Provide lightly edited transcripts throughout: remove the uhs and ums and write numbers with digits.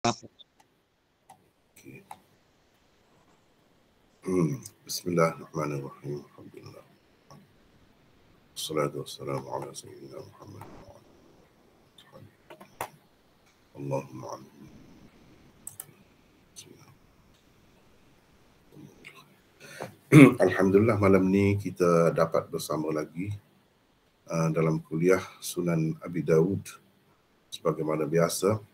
Okay. Bismillahirrahmanirrahim. Alhamdulillah. Wassalatu wassalamu ala sayyidina Muhammad. Allahumma amin. Alhamdulillah, malam ni kita dapat bersama lagi dalam kuliah Sunan Abi Dawud sebagaimana biasa.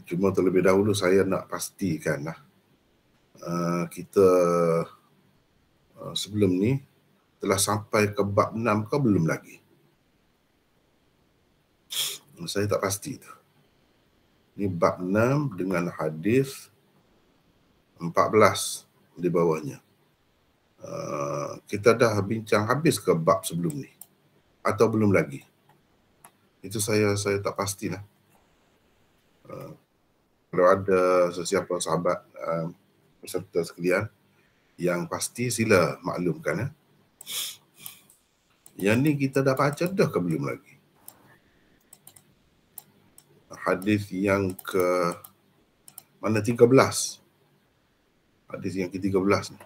Cuma terlebih dahulu saya nak pastikan kita sebelum ni telah sampai ke bab 6 ke belum lagi. Saya tak pasti tu. Ini bab 6 dengan hadis 14 di bawahnya. Kita dah bincang habis ke bab sebelum ni atau belum lagi? Itu saya tak pastilah. Kalau ada sesiapa sahabat peserta sekalian yang pasti, sila maklumkan. Yang ni kita dah baca dah ke belum lagi? Hadis yang ke mana 13. Hadis yang ke-13 ni.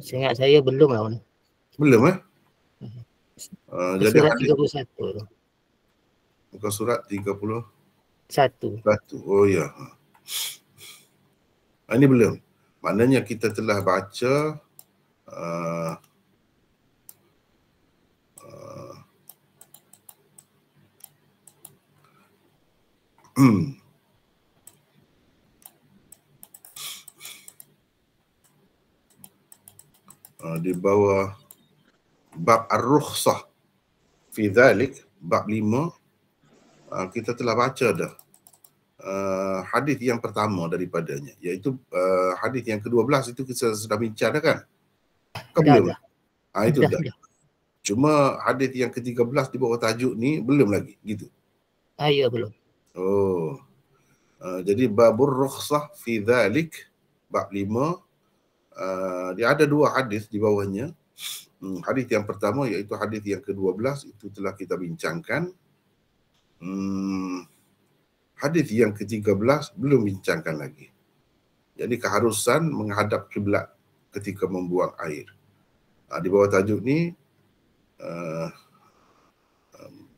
Seingat saya belum lah. Belum jadi surat hadis 31 tu. muka surat 31. Oh ya. Ini belum. Maknanya kita telah baca di bawah bab ar-rukhsah fi dhalik, bab 5, kita telah baca dah hadis yang pertama daripadanya, iaitu hadis yang ke-12 itu kita sudah bincang dah kan? Belum? Itu dah. Cuma hadis yang ke-13 di bawah tajuk ni belum lagi, gitu. Ya, belum. Oh. Jadi babur rukhsah fi dhalik, bab 5, dia ada 2 hadis di bawahnya. Hadis yang pertama iaitu hadis yang ke-12 itu telah kita bincangkan. Hadis yang ke-13 belum bincangkan lagi. Jadi keharusan menghadap kiblat ketika membuang air. Di bawah tajuk ni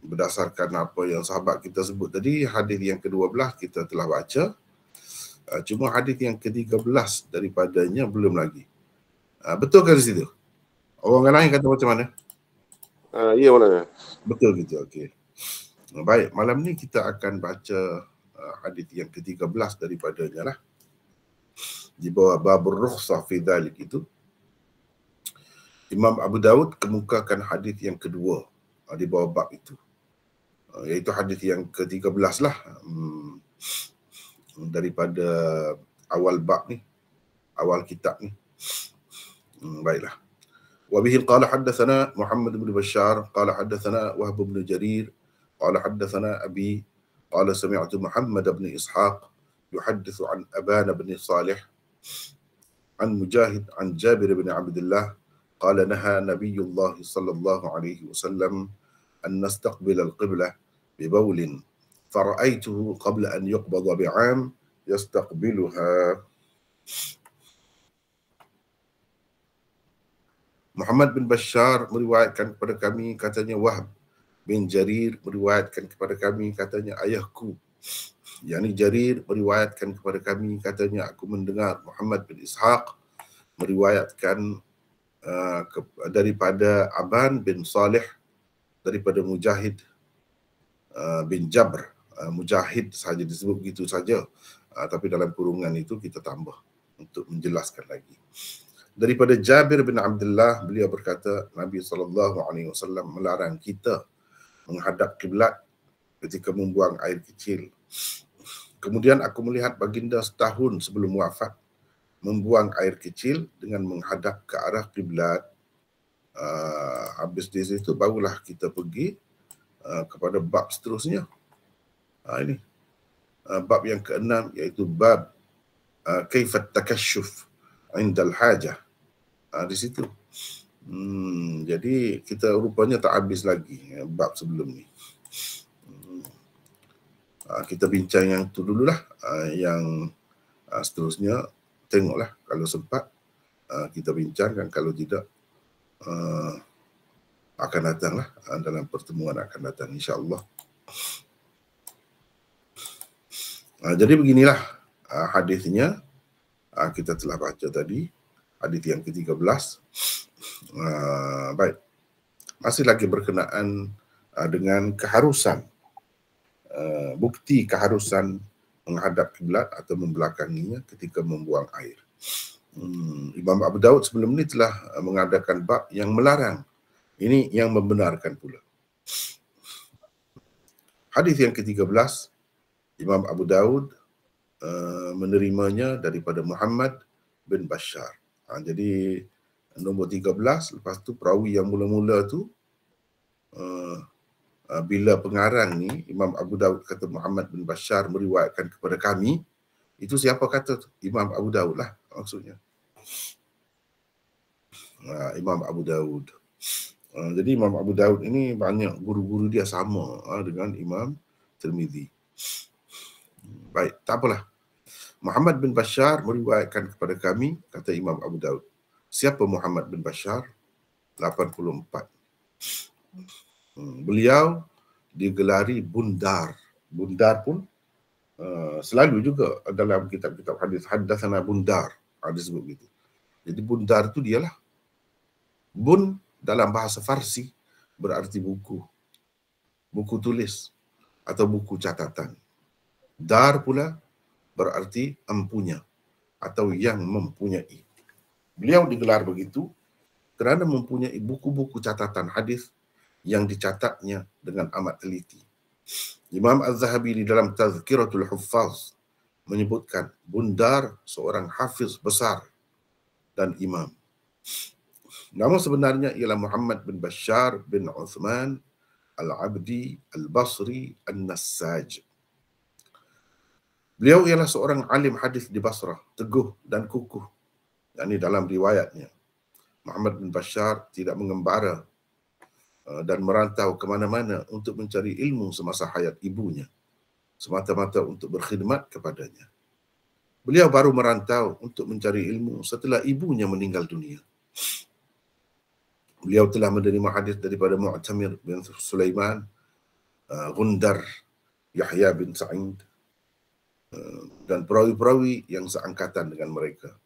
berdasarkan apa yang sahabat kita sebut tadi, hadis yang ke-12 kita telah baca. Cuma hadis yang ke-13 daripadanya belum lagi. Betul ke di situ? Orang lain kata macam mana? Ya, mana? Betul gitu, okey. Baik, malam ni kita akan baca hadis yang ke-13 daripadanya lah. Di bawah babur rukhsah fi dhalik itu, Imam Abu Dawud kemukakan hadis yang kedua di bawah bab itu, iaitu hadis yang ke-13 lah, daripada awal bab ni, awal kitab ni. Baiklah. Wa bihi qala haddatsana Muhammad bin Bashar qala haddatsana Wahb bin Jarir qala haddatsana Abi qala sami'tu Muhammad bin Ishaq yuhaddithu an Aban bin Salih an Mujahid an Jabir bin Abdullah qala naha Nabiyullah sallallahu alaihi wasallam an nastaqbil al-qiblah bi bawlin fara'aituhu qabla an yuqbada bi'am yastaqbiluha. Muhammad bin Bashar meriwayatkan kepada kami, katanya Wahb bin Jarir meriwayatkan kepada kami, katanya ayahku, yakni Jarir meriwayatkan kepada kami, katanya aku mendengar Muhammad bin Ishaq meriwayatkan daripada Aban bin Salih, daripada Mujahid bin Jabr. Mujahid saja disebut begitu saja, tapi dalam kurungan itu kita tambah untuk menjelaskan lagi. Daripada Jabir bin Abdullah, beliau berkata, Nabi SAW melarang kita menghadap kiblat ketika membuang air kecil. Kemudian aku melihat baginda setahun sebelum wafat membuang air kecil dengan menghadap ke arah kiblat. Habis di situ barulah kita pergi kepada bab seterusnya. Ini bab yang ke-6, iaitu bab kaifat takasyuf indal hajah. Di situ Jadi kita rupanya tak habis lagi bab sebelum ni. Kita bincang yang tu dululah. Yang seterusnya tengoklah kalau sempat kita bincangkan, kalau tidak akan datanglah dalam pertemuan akan datang insya-Allah. Jadi beginilah hadisnya. Kita telah baca tadi hadis yang ke-13. Baik. Masih lagi berkenaan dengan keharusan, bukti keharusan menghadap kiblat atau membelakanginya ketika membuang air. Imam Abu Daud sebelum ini telah mengadakan bab yang melarang. Ini yang membenarkan pula. Hadis yang ke-13, Imam Abu Daud menerimanya daripada Muhammad bin Bashar. Jadi nombor 13, lepas tu perawi yang mula-mula tu bila pengarang ni Imam Abu Daud kata Muhammad bin Bashar meriwayatkan kepada kami, itu siapa kata tu? Imam Abu Daud lah maksudnya. Imam Abu Daud. Jadi Imam Abu Daud ini banyak guru-guru dia sama dengan Imam Tirmizi. Baik, tak apalah. Muhammad bin Bashar meriwayatkan kepada kami, kata Imam Abu Daud. Siapa Muhammad bin Bashar? 84. Beliau digelari Bundar. Bundar pun selalu juga dalam kitab-kitab hadis, haddatsana Bundar, disebut begitu. Jadi Bundar itu dialah. Bun dalam bahasa Farsi berarti buku. Buku tulis atau buku catatan. Dar pula berarti empunya atau yang mempunyai. Beliau digelar begitu kerana mempunyai buku-buku catatan hadis yang dicatatnya dengan amat teliti. Imam Az-Zahabi di dalam Tazkiratul Huffaz menyebutkan Bundar seorang hafiz besar dan imam. Nama sebenarnya ialah Muhammad bin Bashar bin Uthman Al-Abdi Al-Basri An-Nassaj. Beliau ialah seorang alim hadis di Basrah, teguh dan kukuh. Ini dalam riwayatnya. Muhammad bin Bashar tidak mengembara dan merantau ke mana-mana untuk mencari ilmu semasa hayat ibunya, semata-mata untuk berkhidmat kepadanya. Beliau baru merantau untuk mencari ilmu setelah ibunya meninggal dunia. Beliau telah menerima hadis daripada Mu'tamir bin Sulaiman, Gundar, Yahya bin Sa'id, dan perawi-perawi yang seangkatan dengan mereka.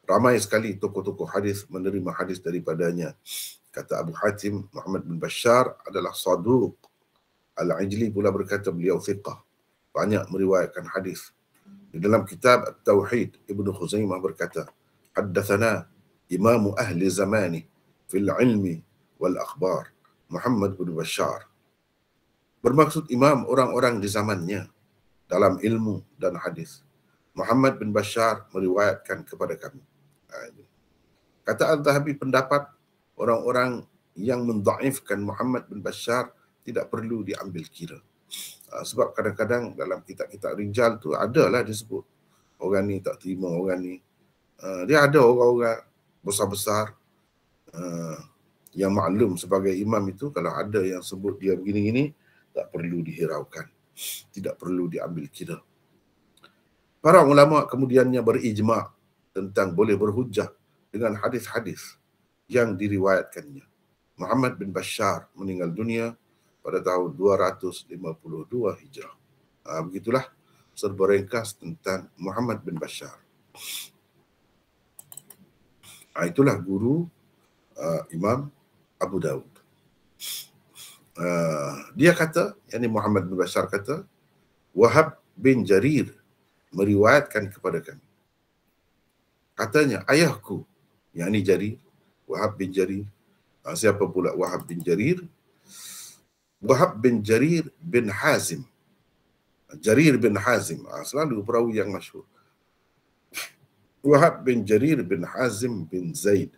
Ramai sekali tokoh-tokoh hadis menerima hadis daripadanya. Kata Abu Hatim, Muhammad bin Bashar adalah saduq. Al-Ijli pula berkata beliau thiqah, banyak meriwayatkan hadis. Di dalam kitab At-Tauhid, Ibnu Khuzaimah berkata, haddatsana imamu ahli zamani fil ilmi wal akhbar, Muhammad bin Bashar. Bermaksud imam orang-orang di zamannya dalam ilmu dan hadis. Muhammad bin Bashar meriwayatkan kepada kami. Kata Al-Zahabi, pendapat orang-orang yang mendhaifkan Muhammad bin Bashar tidak perlu diambil kira. Sebab kadang-kadang dalam kitab-kitab rijal tu adalah disebut orang ni tak terima orang ni. Dia ada orang-orang besar-besar yang maklum sebagai imam itu, kalau ada yang sebut dia begini-gini, tak perlu dihiraukan. Tidak perlu diambil kira. Para ulama kemudiannya berijma' tentang boleh berhujjah dengan hadis-hadis yang diriwayatkannya. Muhammad bin Bashar meninggal dunia pada tahun 252 Hijrah. Begitulah serba ringkas tentang Muhammad bin Bashar. Itulah guru Imam Abu Daud. Dia kata, yakni Muhammad bin Bashar kata, Wahab bin Jarir meriwayatkan kepada kami. Katanya, ayahku, yakni Jarir, Wahab bin Jarir. Siapa pula Wahab bin Jarir? Wahab bin Jarir bin Hazim. Jarir bin Hazim, selalu perawi yang masyhur. Wahab bin Jarir bin Hazim bin Zaid.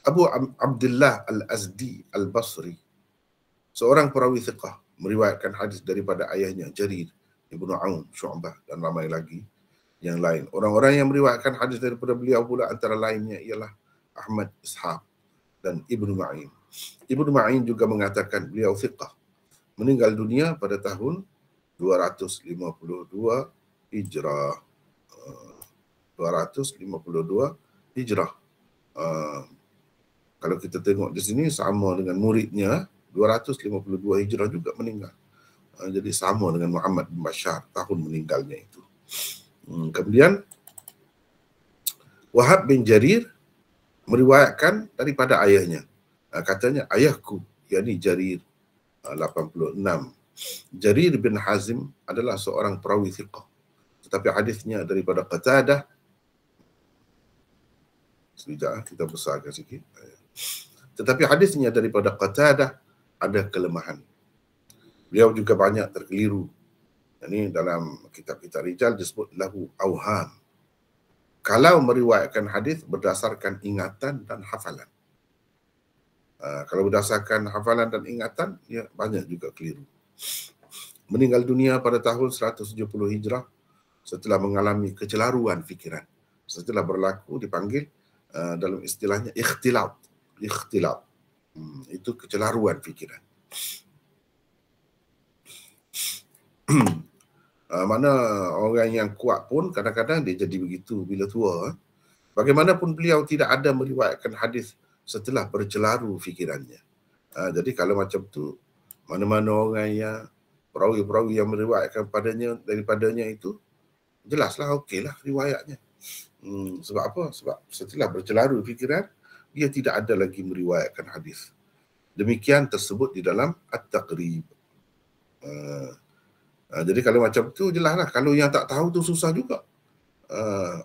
Abu Abdullah Al-Azdi Al-Basri, seorang perawi thiqah, meriwayatkan hadis daripada ayahnya Jarir Ibnu Aun, Syu'bah dan ramai lagi. yang lain. Orang-orang yang meriwayatkan hadis daripada beliau pula antara lainnya ialah Ahmad Ishaq dan Ibnu Ma'in. Ibnu Ma'in juga mengatakan beliau thiqah. Meninggal dunia pada tahun 252 Hijrah. 252 Hijrah. Kalau kita tengok di sini sama dengan muridnya 252 Hijrah juga meninggal. Jadi sama dengan Muhammad bin Bashar tahun meninggalnya itu. Kemudian Wahab bin Jarir meriwayatkan daripada ayahnya. Katanya ayahku, yakni Jarir 86. Jarir bin Hazim adalah seorang perawi thiqah. Tetapi hadisnya daripada Qatadah. Sekejap kita besarkan sikit. Tetapi hadisnya daripada Qatadah ada kelemahan. Beliau juga banyak terkeliru. Ini dalam kitab-kitab rijal disebut lahu auham. Kalau meriwayatkan hadis berdasarkan ingatan dan hafalan. Kalau berdasarkan hafalan dan ingatan, ya banyak juga keliru. Meninggal dunia pada tahun 170 Hijrah setelah mengalami kecelaruan fikiran. Setelah berlaku dipanggil dalam istilahnya ikhtilat. Itu kecelaruan fikiran. Mana orang yang kuat pun kadang-kadang dia jadi begitu bila tua. Bagaimanapun beliau tidak ada meriwayatkan hadis setelah bercelaru fikirannya. Jadi kalau macam tu, mana-mana orang yang perawi-perawi yang meriwayatkan daripadanya itu, jelaslah okeylah riwayatnya. Sebab apa? Sebab setelah bercelaru fikiran, dia tidak ada lagi meriwayatkan hadis. Demikian tersebut di dalam At-Taqrib. Jadi kalau macam tu jelaslah. Kalau yang tak tahu tu susah juga.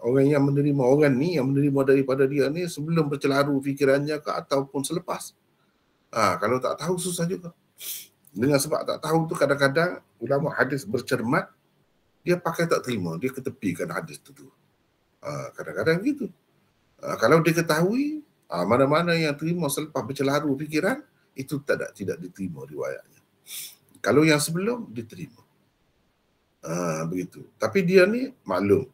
Orang yang menerima daripada dia ni sebelum bercelaru fikirannya ke ataupun selepas. Kalau tak tahu susah juga. Dengan sebab tak tahu tu kadang-kadang ulama hadis bercermat, dia pakai tak terima, dia ketepikan hadis tu. Kadang-kadang gitu. Kalau dia ketahui, mana-mana yang terima selepas bercelaru fikiran, itu tidak diterima riwayatnya. Kalau yang sebelum diterima. Begitu. Tapi dia ni maklum,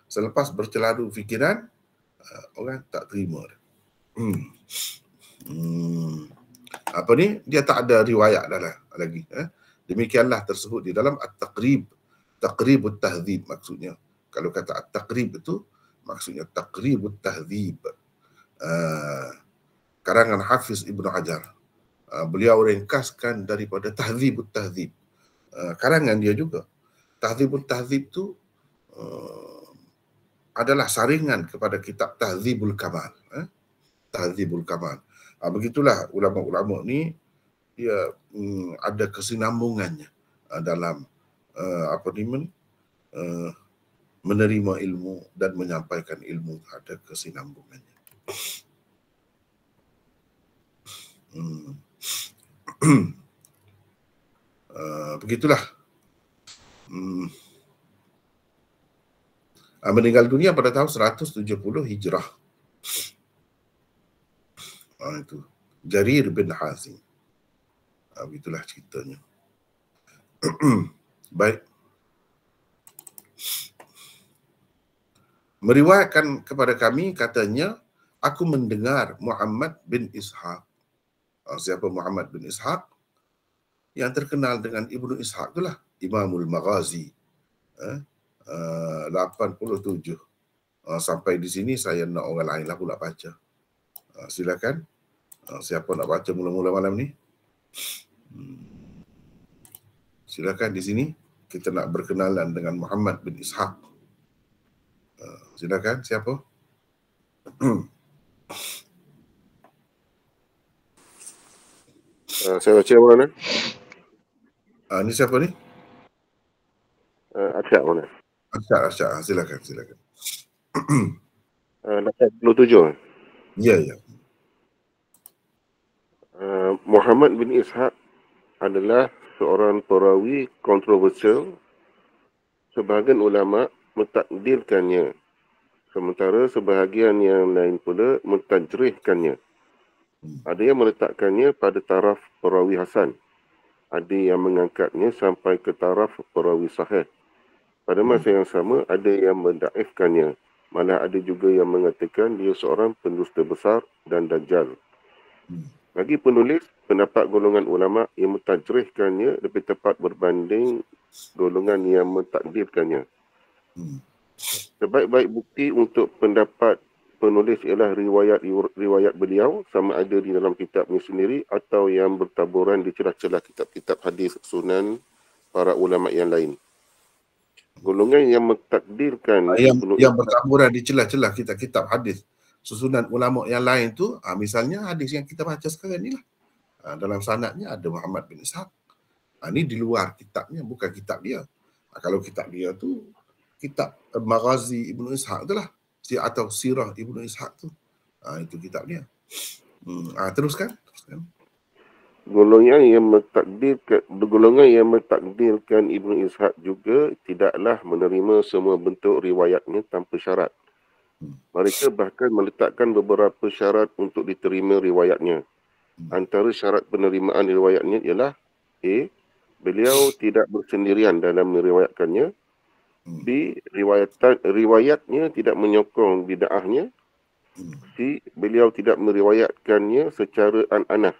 selepas bercelaru fikiran, orang tak terima. Apa ni? Dia tak ada riwayat dah lagi. Demikianlah tersebut di dalam At-Taqrib. Taqribut Tahdzib maksudnya. Kalau kata At-Taqrib itu maksudnya Taqribut Tahdzib. Karangan Hafiz Ibnu Hajar. Beliau ringkaskan daripada Tahdzibut Tahdzib. Karangan dia juga. Tahdzibut Tahdzib itu adalah saringan kepada kitab Tahdzibul Kamal. Tahdzibul Kamal. Begitulah ulama-ulama ni dia ada kesinambungannya dalam menerima ilmu dan menyampaikan ilmu, ada kesinambungannya. Begitulah. Meninggal dunia pada tahun 170 Hijrah. Itu Jarir bin Hazim. Begitulah ceritanya. Baik. Meriwayatkan kepada kami, katanya, aku mendengar Muhammad bin Ishaq. Siapa Muhammad bin Ishaq? Yang terkenal dengan Ibnu Ishaq itulah Imamul Maghazi. 87. Sampai di sini saya nak orang lain lah pula baca. Silakan. Siapa nak baca mula-mula malam ni? Silakan di sini. Kita nak berkenalan dengan Muhammad bin Ishaq. Silakan, siapa? Saya baca mana? Ni siapa ni? Asyad mana? Asyad. Silakan. 87. Ya. Muhammad bin Ishaq adalah seorang perawi kontroversial. Sebahagian ulama mentakdirkannya, sementara sebahagian yang lain pula mentajrihkannya. Ada yang meletakkannya pada taraf perawi hasan. Ada yang mengangkatnya sampai ke taraf perawi sahih. Pada masa yang sama, ada yang mendaifkannya. Malah ada juga yang mengatakan dia seorang pendusta besar dan dajjal. Bagi penulis, pendapat golongan ulama yang mentajrihkannya lebih tepat berbanding golongan yang mentakdirkannya. Sebaik-baik bukti untuk pendapat penulis ialah riwayat beliau, sama ada di dalam kitabnya sendiri atau yang bertaburan di celah-celah kitab-kitab hadis sunan para ulama yang lain. Golongan yang mentakdirkan yang bertaburan di celah-celah kitab-kitab hadis susunan ulama yang lain tu, misalnya hadis yang kita baca sekarang ni lah. Dalam sanadnya ada Muhammad bin Ishaq. Ni di luar kitabnya, bukan kitab dia. Kalau kitab dia tu kitab Maghazi Ibnu Ishaq tu lah, atau Sirah Ibnu Ishaq tu. Itu kitab dia. Teruskan. Golongan yang mentakdirkan Ibnu Ishaq juga tidaklah menerima semua bentuk riwayatnya tanpa syarat. Mereka bahkan meletakkan beberapa syarat untuk diterima riwayatnya. Antara syarat penerimaan riwayatnya ialah A. Beliau tidak bersendirian dalam meriwayatkannya. B. Riwayatnya tidak menyokong bid'ahnya. C. Beliau tidak meriwayatkannya secara an-anah.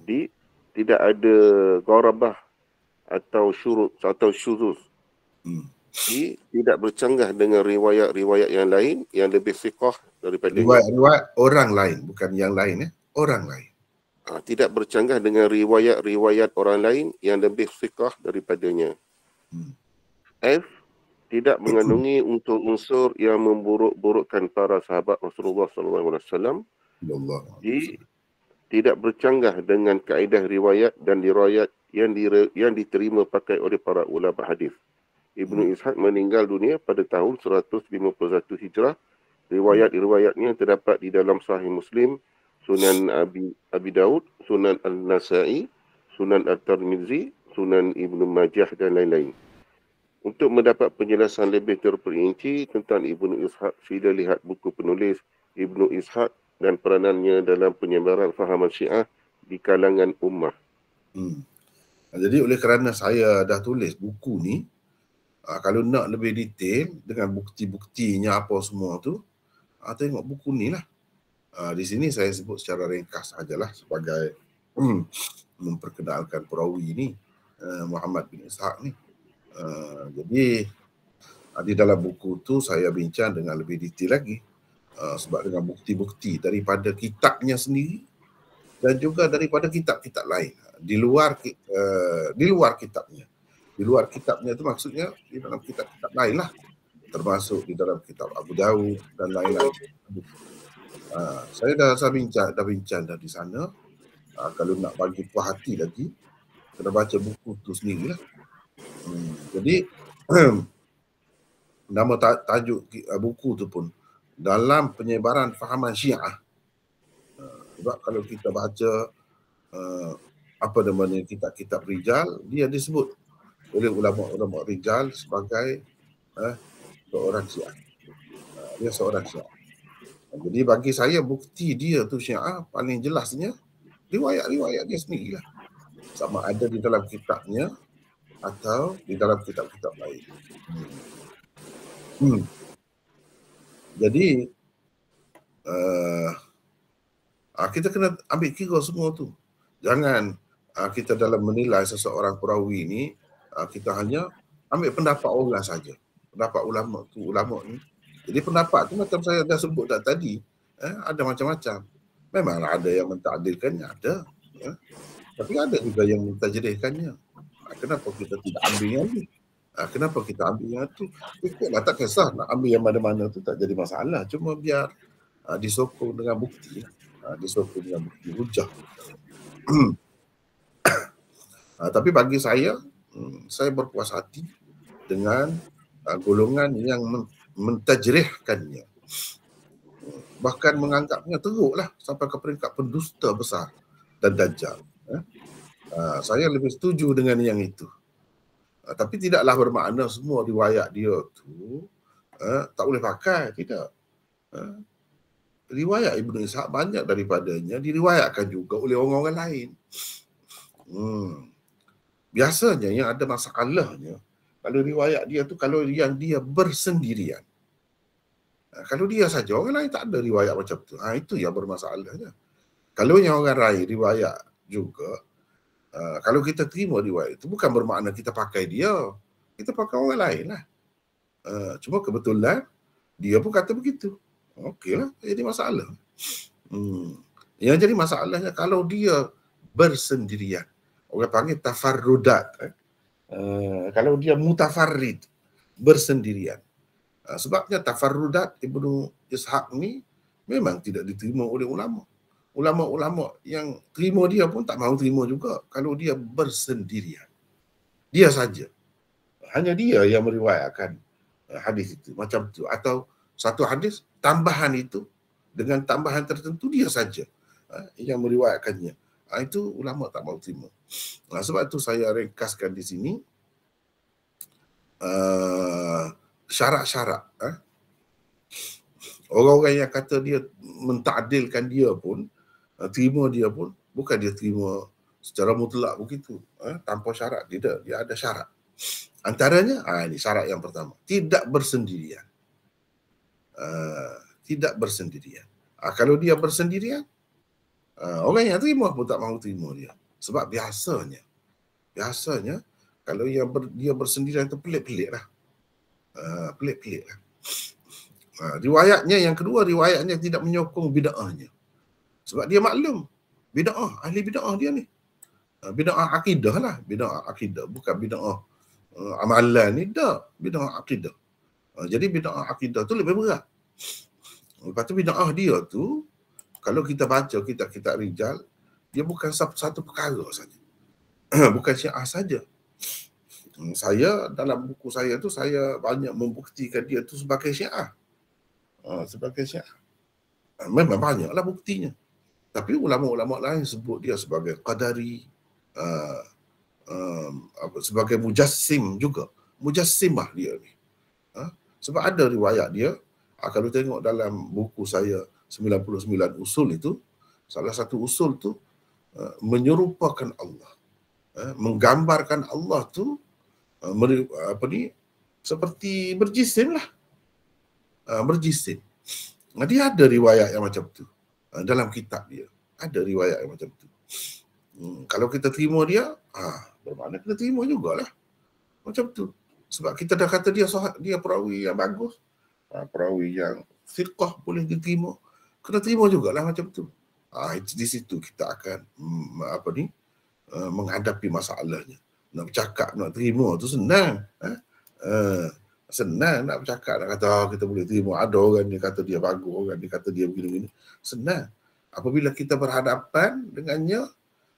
D. Tidak ada gharabah atau syurut atau syuzuz. E. Tidak bercanggah dengan riwayat-riwayat yang lain yang lebih siqah daripada riwayat orang lain, bukan yang lain, orang lain. Tidak bercanggah dengan riwayat-riwayat orang lain yang lebih siqah daripadanya. F. Tidak mengandungi unsur-unsur yang memburuk-burukkan para sahabat Rasulullah SAW. D. Tidak bercanggah dengan kaedah riwayat dan riwayat yang diterima pakai oleh para ulama hadis. Ibnu Ishaq meninggal dunia pada tahun 151 Hijrah. Riwayat-riwayatnya terdapat di dalam Sahih Muslim, Sunan Abi Daud, Sunan Al-Nasa'i, Sunan At-Tirmizi, Sunan Ibnu Majah dan lain-lain. Untuk mendapat penjelasan lebih terperinci tentang Ibnu Ishaq, sila lihat buku penulis Ibnu Ishaq dan peranannya dalam penyebaran fahaman Syiah di kalangan ummah. Jadi oleh kerana saya dah tulis buku ni, kalau nak lebih detail dengan bukti-buktinya apa semua tu, tengok buku ni lah. Di sini saya sebut secara ringkas sajalah sebagai memperkenalkan perawi ni, Muhammad bin Ishaq ni. Jadi di dalam buku tu saya bincang dengan lebih detail lagi, sebab dengan bukti-bukti daripada kitabnya sendiri dan juga daripada kitab-kitab lain di luar kitabnya. Di luar kitabnya itu maksudnya di dalam kitab-kitab lain lah, termasuk di dalam kitab Abu Daud dan lain-lain. Saya dah bincang di sana. Kalau nak bagi puas hati lagi, kena baca buku tu sendirilah. Jadi nama tajuk buku tu pun dalam penyebaran fahaman Syiah. Sebab kalau kita baca apa namanya kitab-kitab rijal, dia disebut oleh ulama-ulama rijal sebagai seorang Syiah. Dia seorang Syiah. Jadi bagi saya bukti dia tu Syiah paling jelasnya riwayat-riwayat dia sendirilah. Sama ada di dalam kitabnya atau di dalam kitab-kitab lain. Jadi kita kena ambil kira semua tu. Jangan kita dalam menilai seseorang perawi ni, kita hanya ambil pendapat orang saja. Pendapat ulama ni. Jadi pendapat tu macam saya dah sebut tadi, ada macam-macam. Memanglah ada yang mentakdirkannya, ada. Tapi ada juga yang mentajrihkannya. Kenapa kita tidak ambil yang ni? Kenapa kita ambil yang tu? Ikutlah, tak kisah nak ambil yang mana-mana tu tak jadi masalah. Cuma biar disokong dengan bukti. Disokong dengan bukti hujah. Tapi bagi saya berpuas hati dengan golongan yang mentajrihkannya. Bahkan menganggapnya teruklah sampai ke peringkat pendusta besar dan dajjal. Saya lebih setuju dengan yang itu. Tapi tidaklah bermakna semua riwayat dia tu tak boleh pakai, tidak. Riwayat Ibnu Ishaq banyak daripadanya diriwayatkan juga oleh orang-orang lain. Biasanya yang ada masalahnya Kalau riwayat dia tu kalau yang dia bersendirian. Kalau dia saja, orang lain tak ada riwayat macam tu. Itu yang bermasalahnya. Kalau yang orang lain riwayat juga, kalau kita terima riwayat itu bukan bermakna kita pakai dia. Kita pakai orang lain lah. Cuma kebetulan dia pun kata begitu. Okeylah, jadi masalah. Yang jadi masalahnya kalau dia bersendirian. Orang panggil tafarrudat. Kalau dia mutafarrid, bersendirian. Sebabnya tafarrudat Ibnu Ishaq ni memang tidak diterima oleh ulama. Ulama-ulama yang terima dia pun tak mahu terima juga kalau dia bersendirian. Dia saja. Hanya dia yang meriwayatkan hadis itu macam tu, atau satu hadis tambahan itu dengan tambahan tertentu dia saja yang meriwayatkannya. Itu ulama tak mahu terima. Sebab itu saya ringkaskan di sini syarat-syarat. Orang-orang yang kata dia mentakdilkan dia pun, terima dia pun, bukan dia terima secara mutlak begitu, tanpa syarat. Dia ada syarat. Antaranya, ini syarat yang pertama, tidak bersendirian. Tidak bersendirian. Kalau dia bersendirian, orang yang terima pun tak mahu terima dia. Sebab biasanya kalau dia bersendirian itu pelik-pelik lah. Pelik-pelik lah. Riwayatnya yang kedua, riwayatnya tidak menyokong bid'ahnya. Sebab dia maklum, bid'ah, ahli bid'ah dia ni. Bid'ah akidah lah, bid'ah akidah, bukan bid'ah amalan ni, tak, bid'ah akidah. Jadi bid'ah akidah tu lebih berat. Lepas tu bid'ah dia tu, kalau kita baca kitab-kitab rijal, dia bukan satu perkara saja. Bukan Syiah saja. Saya dalam buku saya tu, saya banyak membuktikan dia tu sebagai Syiah. Sebagai Syiah. Memang banyaklah buktinya. Tapi ulama-ulama lain sebut dia sebagai Qadari, sebagai Mujassim juga. Mujassimah dia ni. Sebab ada riwayat dia, kalau tengok dalam buku saya 99 usul itu, salah satu usul tu menyerupakan Allah. Menggambarkan Allah tu seperti berjisim lah. Berjisim. Dia ada riwayat yang macam tu. Dalam kitab dia ada riwayat yang macam tu. Kalau kita terima dia, bermakna kita terima jugalah macam tu. Sebab kita dah kata dia perawi yang bagus, perawi yang thiqah, boleh diterima, kena terima jugalah macam tu. Di situ kita akan menghadapi masalahnya. Nak bercakap, nak terima tu senang. Senang nak bercakap, nak kata kita boleh terima. Ada orang dia kata dia bagus, orang dia kata dia begini-begini. Senang. Apabila kita berhadapan dengannya,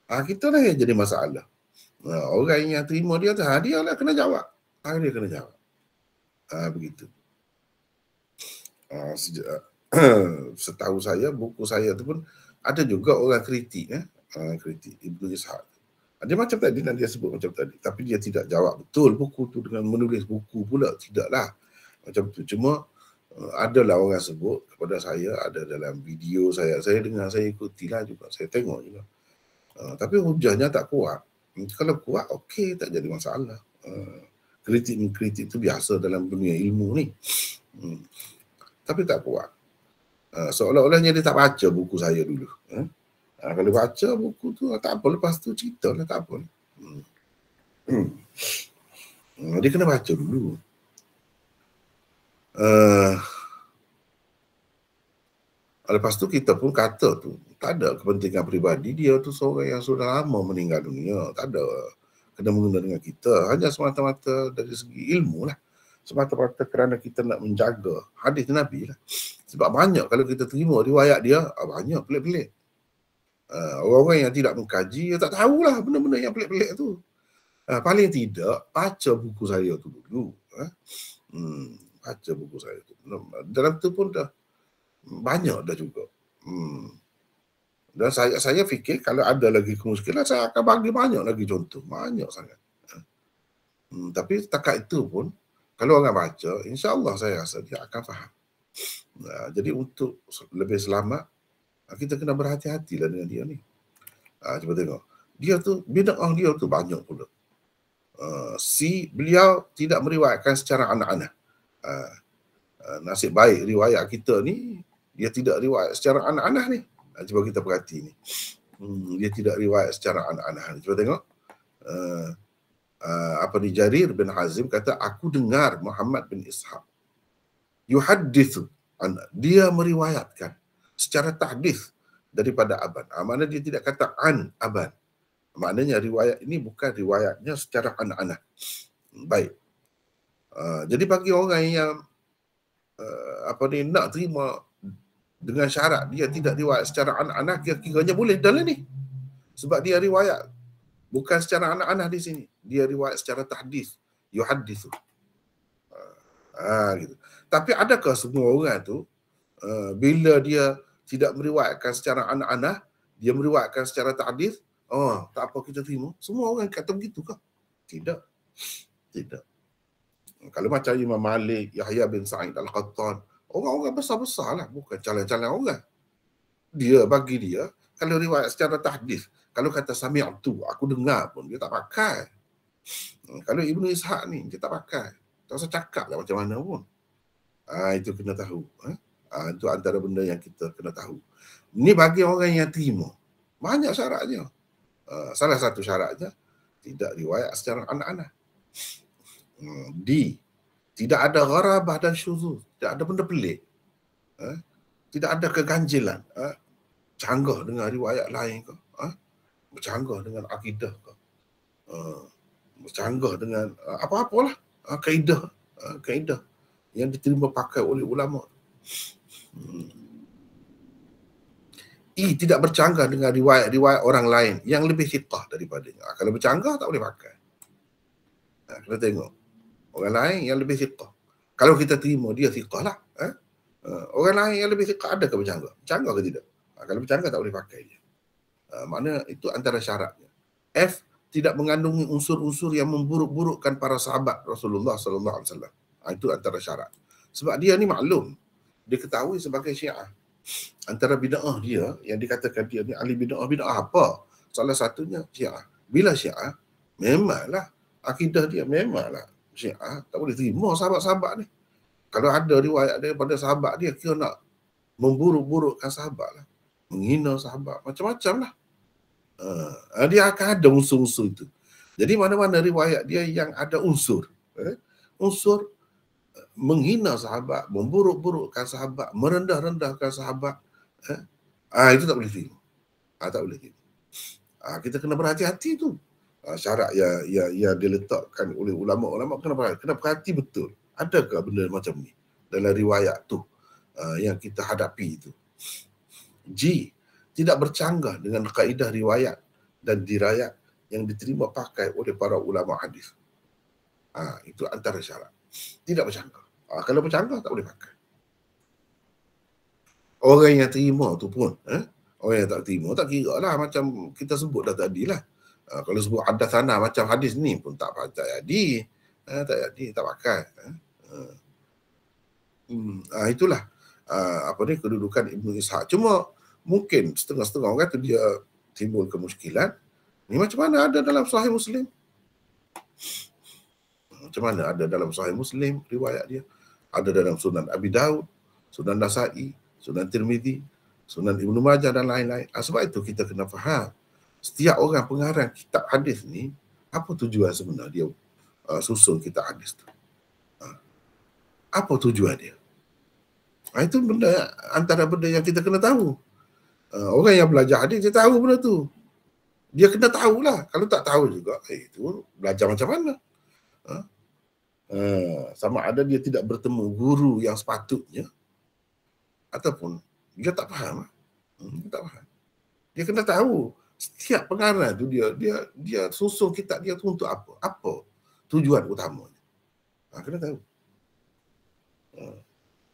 kita lah yang jadi masalah. Orang yang terima dia tu, dia lah kena jawab. Dia kena jawab. Begitu. Setahu saya, buku saya tu pun ada juga orang kritik. Kritik Ibnu Ishaq. Dia macam tadi, dia sebut macam tadi. Tapi dia tidak jawab betul buku tu dengan menulis buku pula. Tidaklah. Macam tu. Cuma adalah orang sebut kepada saya, ada dalam video saya. Saya dengar, saya ikutilah juga. Saya tengok juga. Tapi hujahnya tak kuat. Kalau kuat, okey, tak jadi masalah. Kritik itu biasa dalam dunia ilmu ni. Tapi tak kuat. Seolah-olahnya dia tak baca buku saya dulu. Kalau baca buku tu, tak apa. Lepas tu cerita lah, tak apa. Dia kena baca dulu. Lepas tu kita pun kata tu, tak ada kepentingan peribadi. Dia tu seorang yang sudah lama meninggal dunia. Tak ada kena mengena dengan kita. Hanya semata-mata dari segi ilmu lah. Semata-mata kerana kita nak menjaga hadis Nabi lah. Sebab banyak kalau kita terima riwayat dia, banyak pelik-pelik. Orang-orang yang tidak mengkaji, dia tak tahulah benda-benda yang pelik-pelik tu. Paling tidak, baca buku saya tu dulu. Baca buku saya tu. Dalam tu pun dah banyak dah juga. Dan saya fikir kalau ada lagi kemuskilan, saya akan bagi banyak lagi contoh. Banyak sangat. Tapi setakat itu pun, kalau orang baca, insya-Allah saya rasa dia akan faham. Jadi untuk lebih selamat, kita kena berhati-hatilah dengan dia ni. Cuba tengok. Dia tu, bid'ah dia tu banyak pula. C, beliau tidak meriwayatkan secara anak-anak. Nasib baik riwayat kita ni, dia tidak riwayat secara anak-anak ni. Cuba kita perhati ni. Dia tidak riwayat secara anak-anak ni. Cuba tengok. Apa ni, Jarir bin Hazim kata, aku dengar Muhammad bin Ishaq yuhaddithu, dia meriwayatkan secara tahdits daripada aban. Maknanya dia tidak kata an aban. Maknanya riwayat ini bukan riwayatnya secara anak-anak. Baik. Jadi bagi orang yang nak terima dengan syarat dia tidak riwayat secara anak-anak, kiranya boleh dalam ni. Sebab dia riwayat bukan secara anak-anak di sini. Dia riwayat secara tahdits, yuhadditsu. Gitu. Tapi adakah semua orang tu bila dia tidak meriwayatkan secara anak-anak, dia meriwayatkan secara tahdits, tak apa kita terima? Semua orang kata begitu kah? Tidak. Tidak. Kalau macam Imam Malik, Yahya bin Sa'id Al-Qattan, orang-orang besar-besar lah, bukan calon-calon orang. Dia, bagi dia, kalau riwayat secara tahdits, kalau kata sami'tu, aku dengar pun, dia tak pakai. Kalau Ibnu Ishaq ni, dia tak pakai. Tak usah cakap lah macam mana pun. Itu kena tahu. Itu antara benda yang kita kena tahu. Ini bagi orang yang terima. Banyak syaratnya. Salah satu syaratnya, tidak riwayat secara anak-anak. D, tidak ada gharabah dan syuzuz. Tidak ada benda pelik. Tidak ada keganjilan. Canggah dengan riwayat lain ke? Bercanggah dengan akidah ke? Bercanggah dengan apa-apalah. Kaedah yang diterima pakai oleh ulama. I, tidak bercanggah dengan riwayat-riwayat orang lain yang lebih thiqah daripadanya. Kalau bercanggah tak boleh pakai. Kita tengok orang lain yang lebih thiqah. Kalau kita terima dia thiqah lah. Orang lain yang lebih thiqah ada ke bercanggah? Bercanggah ke tidak? Kalau bercanggah tak boleh pakai dia. Mana itu antara syaratnya. F, tidak mengandungi unsur-unsur yang memburuk-burukkan para sahabat Rasulullah sallallahu alaihi wasallam. Itu antara syarat. Sebab dia ni maklum, diketahui sebagai Syiah. Antara bid'ah dia yang dikatakan dia ni ahli bid'ah apa? Salah satunya Syiah. Bila Syiah, memanglah akidah dia memanglah Syiah, tak boleh terima sahabat-sahabat ni. Kalau ada riwayat daripada sahabat dia, kira nak memburuk-burukkan sahabat lah, menghina sahabat, macam-macam lah. Dia akan ada unsur-unsur itu. Jadi mana-mana riwayat dia yang ada unsur menghina sahabat, memburuk-burukkan sahabat, merendah-rendahkan sahabat, itu tak boleh terima. Tak boleh terima. Kita kena berhati-hati tu. Syarat yang diletakkan oleh ulama-ulama, kena perhati betul. Adakah benda macam ni dalam riwayat tu yang kita hadapi itu? G, tidak bercanggah dengan kaedah riwayat dan dirayat yang diterima pakai oleh para ulama hadis. Itu antara syarat. Tidak bercanggah. Kalau bercanggah tak boleh pakai. Orang yang terima tu pun, orang yang tak terima tak kira lah, macam kita sebut dah tadi lah. Kalau sebut hadatsana macam hadis ni pun tak jadi. Tak jadi, tak pakai. Itulah kedudukan Ibnu Ishaq. Cuma mungkin setengah-setengah orang tu dia timbul kemusykilan. Ni macam mana ada dalam Sahih Muslim? Macam mana ada dalam Sahih Muslim riwayat dia? Ada dalam Sunan Abi Daud, Sunan Nasa'i, Sunan Tirmizi, Sunan Ibnu Majah dan lain-lain. Sebab itu kita kena faham, setiap orang pengarang kitab hadis ni, apa tujuan sebenar dia susun kitab hadis tu? Apa tujuan dia? Itu benda, antara benda yang kita kena tahu. Orang yang belajar hadis, dia tahu benda tu. Dia kena tahulah. Kalau tak tahu juga, itu belajar macam mana? Sama ada dia tidak bertemu guru yang sepatutnya, ataupun dia tak faham. Dia tak faham. Dia kena tahu setiap pengarang tu dia susun kitab dia tu untuk apa? Apa tujuan utamanya? Kena tahu.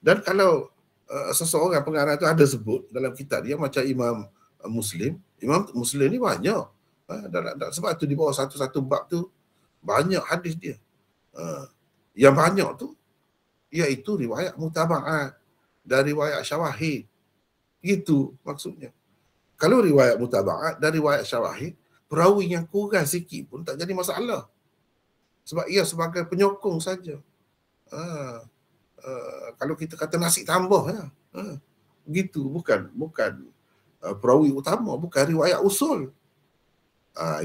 Dan kalau seseorang pengarang tu ada sebut dalam kitab dia macam Imam Muslim ni banyak. Sebab tu di bawah satu-satu bab tu banyak hadis dia. Yang banyak tu iaitu riwayat mutaba'at dan riwayat syawahid. Itu maksudnya. Kalau riwayat mutaba'at dan riwayat syawahid, perawi yang kurang sikit pun tak jadi masalah. Sebab ia sebagai penyokong saja. Kalau kita kata nasi tambah, begitu, bukan perawi utama, bukan riwayat usul.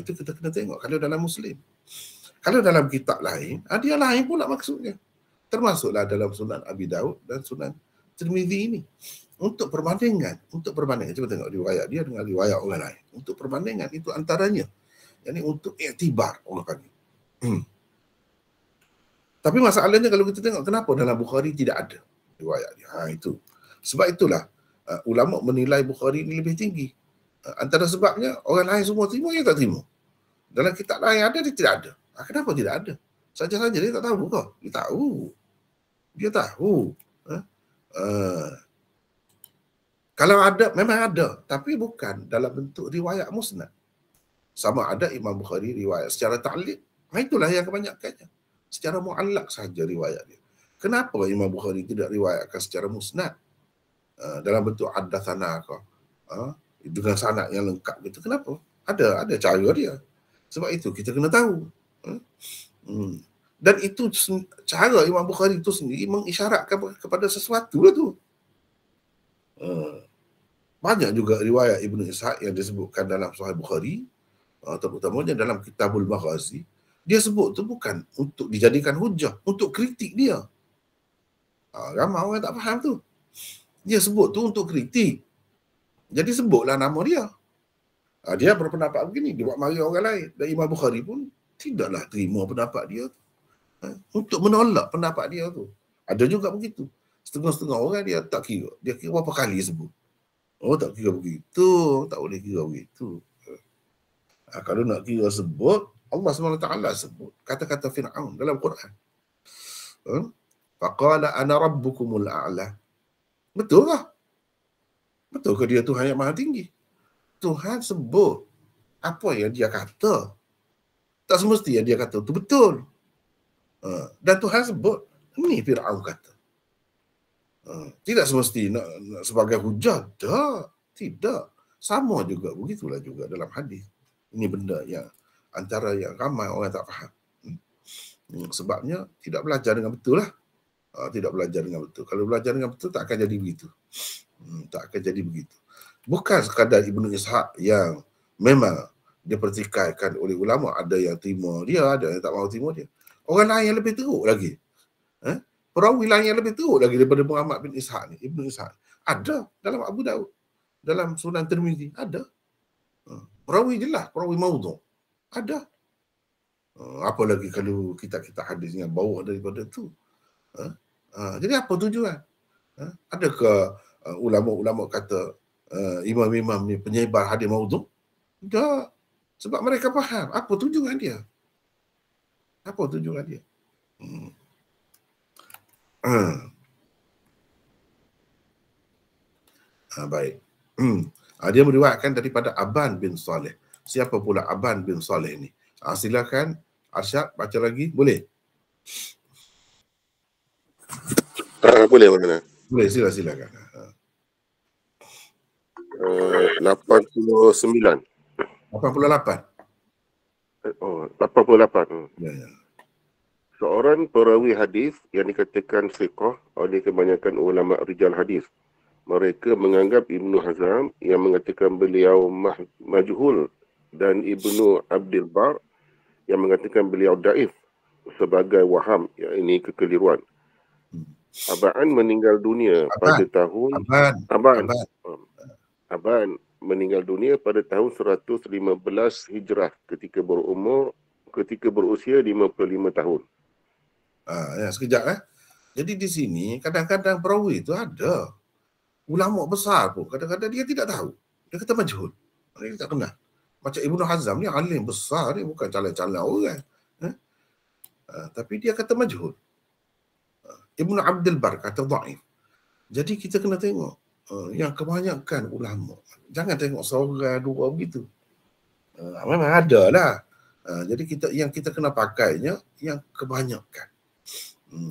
Itu kita kena tengok kalau dalam Muslim. Kalau dalam kitab lain, dia lain pula maksudnya. Termasuklah dalam Sunan Abi Daud dan Sunan Tirmizi ini. Untuk perbandingan, cuba tengok riwayat dia dengan riwayat orang lain. Untuk perbandingan itu antaranya. Yani untuk iktibar orang panggil. Tapi masalahnya kalau kita tengok kenapa dalam Bukhari tidak ada riwayat dia. Itu. Sebab itulah ulama menilai Bukhari ini lebih tinggi. Antara sebabnya orang lain semua terima, dia tak terima. Dalam kitab lain ada, dia tidak ada. Kenapa tidak ada? Saja-saja dia tak tahu kok. Dia tahu. Kalau ada, memang ada. Tapi bukan dalam bentuk riwayat musnad. Sama ada Imam Bukhari riwayat secara ta'liq. Itulah yang kebanyakannya. Secara mu'allaq sahaja riwayat dia. Kenapa Imam Bukhari tidak riwayatkan secara musnad? Dalam bentuk haddatsana ke? Dengan sanad yang lengkap gitu. Kenapa? Ada cara dia. Sebab itu kita kena tahu. Dan itu cara Imam Bukhari itu sendiri mengisyaratkan kepada sesuatu lah tu. Banyak juga riwayat Ibnu Ishaq yang disebutkan dalam Sahih Bukhari, terutamanya dalam Kitabul Maghazi. Dia sebut tu bukan untuk dijadikan hujah, untuk kritik dia. Ramai orang tak faham tu. Dia sebut tu untuk kritik. Jadi sebutlah nama dia. Dia berpendapat begini, dia buat mari orang lain. Dan Imam Bukhari pun tidaklah terima pendapat dia tu. Untuk menolak pendapat dia tu. Ada juga begitu. Setengah-setengah orang dia tak kira. Dia kira berapa kali sebut. Tak kira begitu. Tak boleh kira begitu. Kalau nak kira sebut, Allah SWT sebut kata-kata Fir'aun dalam Quran. Faqala ana rabbukumul a'la. Betul lah. Betul ke dia Tuhan yang maha tinggi? Tuhan sebut apa yang dia kata. Tak semestinya dia kata itu betul. Dan Tuhan sebut, ini Fir'aun kata. Tidak semestinya nak sebagai hujah. Tidak. Sama juga, begitulah juga dalam hadis. Ini benda yang antara yang ramai orang tak faham. Sebabnya tidak belajar dengan betul lah. Tidak belajar dengan betul. Kalau belajar dengan betul tak akan jadi begitu. Tak akan jadi begitu. Bukan sekadar Ibnu Ishaq yang memang dipertikaikan oleh ulama, ada yang terima dia, ada yang tak mahu terima dia. Orang lain yang lebih teruk lagi. Perawi lain yang lebih teruk lagi daripada Muhammad bin Ishaq ni, Ibnu Ishaq. Ada dalam Abu Daud, dalam Sunan Tirmizi, ada. Perawi jelas, perawi maudhu'. Ada. Apa lagi kalau kita hadis yang bawa daripada tu. Jadi apa tujuan? Adakah ulama-ulama kata imam-imam ni penyebar hadis maudhu'? Tak. Sebab mereka faham apa tujuan dia. Apa tujuan dia? Baik. Dia meriwayatkan daripada Aban bin Saleh. Siapa pula Aban bin Saleh ni? Silakan Arsyad baca lagi. Boleh? Boleh mana? Boleh, silakan. 89. 88. 88. Ya. Seorang perawi hadis yang dikatakan thiqah oleh kebanyakan ulama rijal hadis. Mereka menganggap Ibnu Hazm yang mengatakan beliau majhul dan Ibnu Abdul Bar yang mengatakan beliau daif sebagai waham, iaitu kekeliruan. Aban meninggal dunia pada tahun Aban meninggal dunia pada tahun 115 Hijrah ketika berusia 55 tahun. Sekejap. Jadi di sini kadang-kadang perawi itu ada ulama besar pun kadang-kadang dia tidak tahu. Dia kata majhul. Dia tak kenal. Macam Ibnu Hazm ni alim besar, dia bukan calon-calon orang. Tapi dia kata majhul. Ibnu Abdul Bar kata dhaif. Jadi kita kena tengok yang kebanyakan ulama. Jangan tengok seorang dua begitu. Memang ada lah. Jadi kita kena pakainya yang kebanyakan.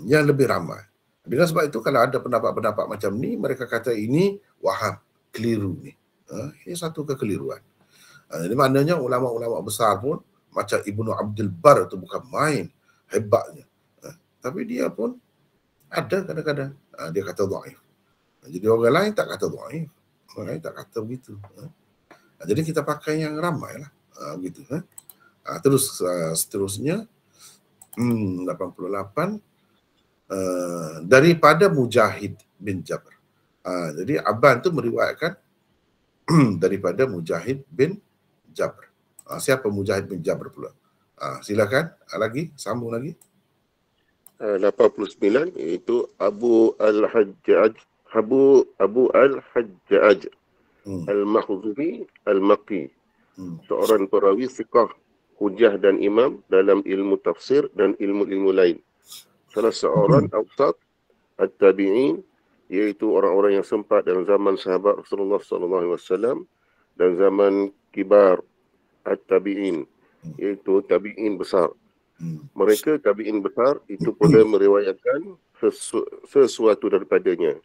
Yang lebih ramai. Dengan sebab itu kalau ada pendapat-pendapat macam ni, mereka kata ini waham, keliru ni. Ini satu kekeliruan. Jadi maknanya ulama-ulama besar pun macam Ibnu Abdul Bar itu bukan main. hebatnya. Tapi dia pun ada kadang-kadang dia kata dhaif. Jadi orang lain tak kata dhaif. Orang lain tak kata begitu. Jadi kita pakai yang ramai lah. Gitu. Terus seterusnya 88 daripada Mujahid bin Jabr. Jadi Aban tu meriwayatkan daripada Mujahid bin Jabr. Siapa Mujahid bin Jabr pula? Silakan lagi, sambung lagi. 89 iaitu Abu Al-Hajjaj Al-Makhzumi Al-Maqi, seorang perawi fiqh, hujah dan imam dalam ilmu tafsir dan ilmu-ilmu lain. Salah seorang awsat at-tabi'in, iaitu orang-orang yang sempat dalam zaman sahabat Rasulullah SAW dan zaman kibar at-tabi'in, iaitu tabi'in besar. Mereka tabi'in besar itu pula meriwayatkan sesuatu daripadanya.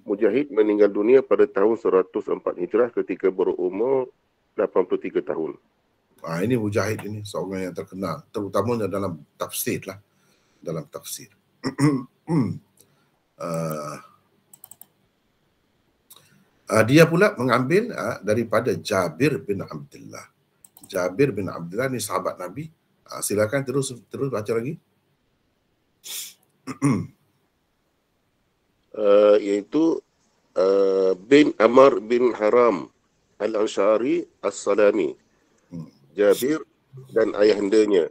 Mujahid meninggal dunia pada tahun 104 Hijrah ketika berumur 83 tahun. Ini Mujahid ini seorang yang terkenal, terutamanya dalam tafsir lah. Dalam tafsir. Dia pula mengambil daripada Jabir bin Abdullah. Jabir bin Abdullah ni sahabat Nabi. Silakan terus baca lagi. Iaitu bin Amr bin Haram Al-Anshari As-Salami. Jabir dan ayahandanya.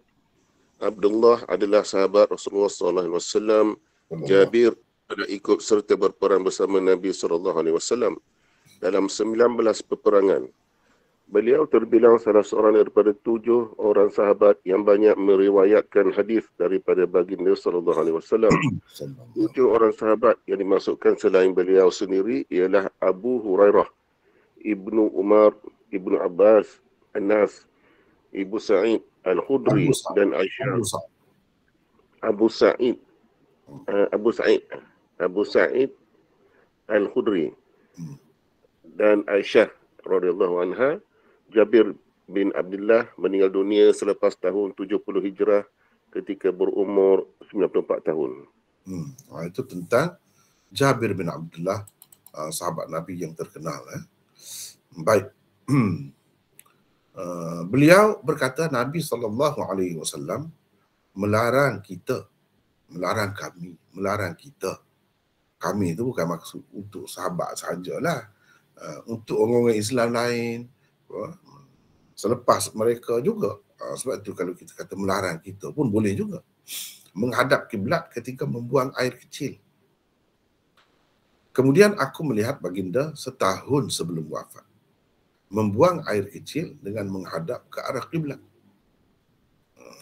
Abdullah adalah sahabat Rasulullah SAW. Jabir ada ikut serta berperang bersama Nabi SAW dalam 19 peperangan. Beliau terbilang salah seorang daripada 7 orang sahabat yang banyak meriwayatkan hadis daripada baginda SAW. 7 orang sahabat yang dimasukkan selain beliau sendiri ialah Abu Hurairah, Ibnu Umar, Ibnu Abbas, Anas, Ibu Sa'id Al-Khudri dan Aisyah. Abu Sa'id Al-Khudri dan Aisyah radhiyallahu anha. Jabir bin Abdullah meninggal dunia selepas tahun 70 Hijrah ketika berumur 94 tahun. Itu tentang Jabir bin Abdullah, sahabat Nabi yang terkenal. Baik. Beliau berkata Nabi SAW melarang kita, melarang kita. Kami itu bukan maksud untuk sahabat sahajalah, untuk orang-orang Islam lain, selepas mereka juga. Sebab itu kalau kita kata melarang kita pun boleh juga. Menghadap kiblat ketika membuang air kecil. Kemudian aku melihat baginda setahun sebelum wafat membuang air kecil dengan menghadap ke arah kiblat.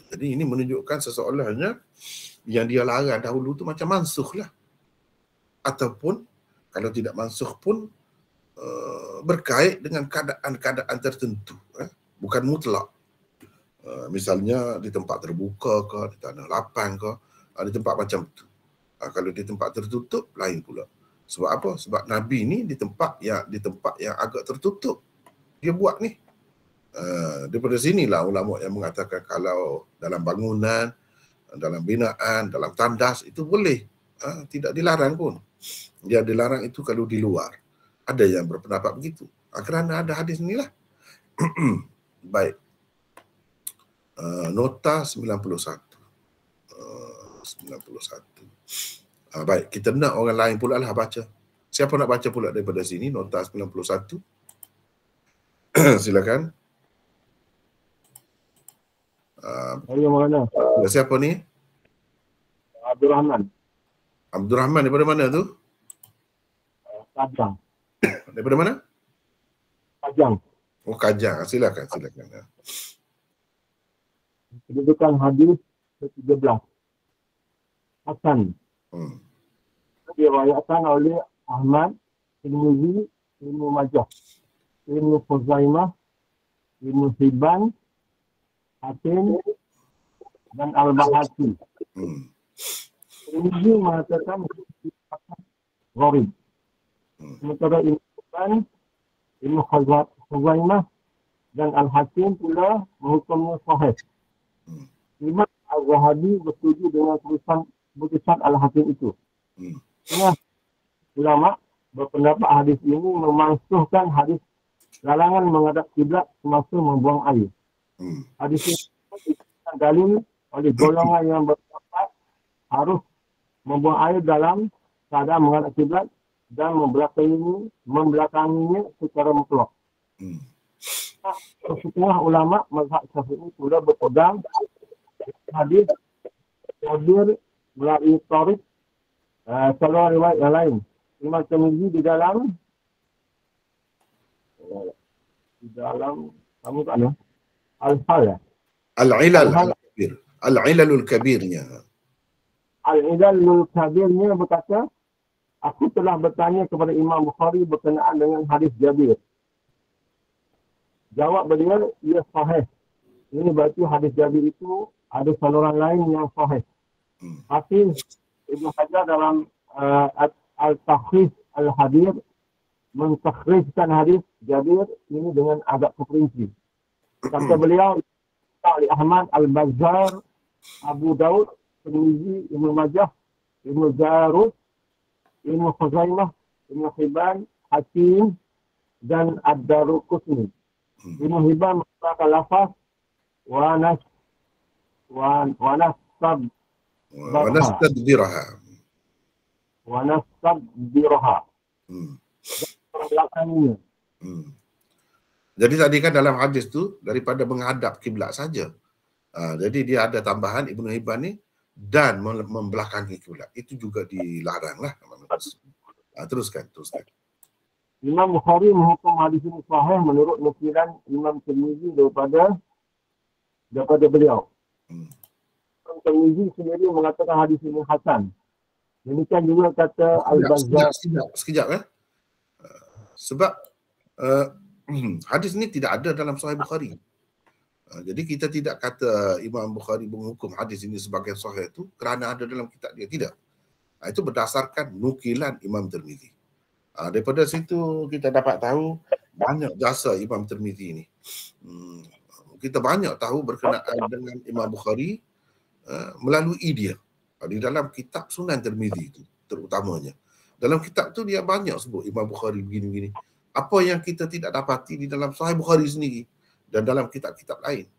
Jadi ini menunjukkan seseorangnya yang dia larang dahulu tu macam mansukh lah. Ataupun kalau tidak mansukh pun berkait dengan keadaan-keadaan tertentu. Bukan mutlak. Misalnya di tempat terbuka ke, di tanah lapang ke, di tempat macam tu. Kalau di tempat tertutup, lain pula. Sebab apa? Sebab Nabi ni di tempat yang agak tertutup. Dia buat ni. Daripada sinilah ulama yang mengatakan kalau dalam bangunan, dalam binaan, dalam tandas itu boleh. Tidak dilarang pun. Dia dilarang itu kalau di luar. Ada yang berpendapat begitu. Kerana ada hadis inilah. Baik. Nota 91. Baik, kita nak orang lain pula lah baca. Siapa nak baca pula daripada sini, nota 91? Silakan. Saya mana? Siapa ni? Abdul Rahman. Abdul Rahman daripada mana tu? Kajang. Daripada mana? Kajang. Oh, Kajang. Silakan. Kedudukan hadis ke-13. Hasan. Diriwayatkan oleh Ahmad, Tirmizi, Ibnu Majah, Ibnu Khuzaimah, Ibnu Hibban, Hakim dan Al-Bahaqi. Tirmizi mengatakan gharib. Sementara Ibnu Hibban, Ibnu Khuzaimah dan Al-Hakim pula menghukumnya sahih. Imam Al-Zahabi bersetuju dengan keputusan Al-Hakim itu. Setengah ulama berpendapat hadis ini memansuhkan hadis larangan menghadap kiblat semasa membuang air. Hadis ini dikatakan dalil oleh golongan yang berpendapat harus membuang air dalam keadaan menghadap kiblat dan membelakanginya secara mutlak. Setengah ulama mazhab Syafi'i pula berpegang hadis Jabir melalui tarikh salah riwayat yang lain. Imam Tirmizi di dalam kamu tak ada Al-Hal ya? Al-Ilalul Kabirnya. Al-Ilalul Kabirnya berkata, aku telah bertanya kepada Imam Bukhari berkenaan dengan hadis Jabir. Jawab beliau, ia sahih. Ini berarti hadis Jabir itu ada saluran lain yang sahih. Hafiz Ibn Hajar dalam Al-Takhris Al-Hadir mentakhrijkan hadis Jabir ini dengan agak terperinci. Kata beliau, Ali Ahmad, Al-Bazzar, Abu Daud, Tirmizi, Ibn Majah, Ibn Jarud, Ibn Khuzaimah, Ibn Hibban, Hakim, dan Ad-Daruqutni. Ibn Hibban mengatakan lafaz wanastadbiraha. Belakangnya. Jadi tadi kan dalam hadis tu daripada menghadap kiblat saja. Jadi dia ada tambahan Ibnu Hibban ni dan membelakangi kiblat. Itu juga dilarang lah. Teruskan. Imam Bukhari menghukum hadis ini sahih menurut nukilan Imam Tirmizi daripada beliau. Imam Tirmizi sendiri mengatakan hadis ini hasan. Demikian juga kata Al-Bazzar. Sekejap ya. Sebab hadis ini tidak ada dalam Sahih Bukhari. Jadi kita tidak kata Imam Bukhari menghukum hadis ini sebagai sahih itu kerana ada dalam kitab dia. Tidak. Itu berdasarkan nukilan Imam Tirmizi. Daripada situ kita dapat tahu banyak jasa Imam Tirmizi ini. Kita banyak tahu berkenaan dengan Imam Bukhari melalui dia. Di dalam kitab Sunan Tirmizi itu terutamanya. Dalam kitab tu dia banyak sebut Imam Bukhari begini-begini. Apa yang kita tidak dapati di dalam Sahih Bukhari sendiri dan dalam kitab-kitab lain.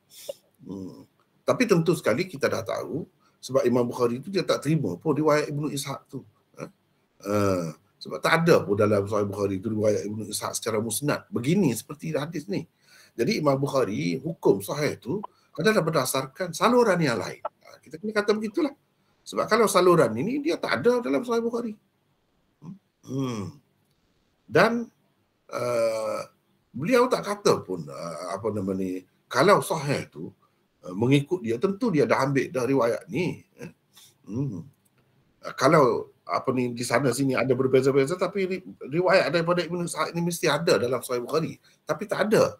Tapi tentu sekali kita dah tahu sebab Imam Bukhari itu dia tak terima pun riwayat Ibnu Ishaq tu. Sebab tak ada pun dalam Sahih Bukhari itu riwayat Ibnu Ishaq secara musnad. Begini seperti hadis ni. Jadi Imam Bukhari hukum sahih tu adalah berdasarkan saluran yang lain. Kita kena kata begitulah. Sebab kalau saluran ini dia tak ada dalam Sahih Bukhari. Dan beliau tak kata pun kalau sahih tu mengikut dia, tentu dia dah ambil dah riwayat ni. Kalau di sana sini ada berbeza-beza, tapi riwayat daripada Ibnu Ishaq ini mesti ada dalam Sahih Bukhari. Tapi tak ada.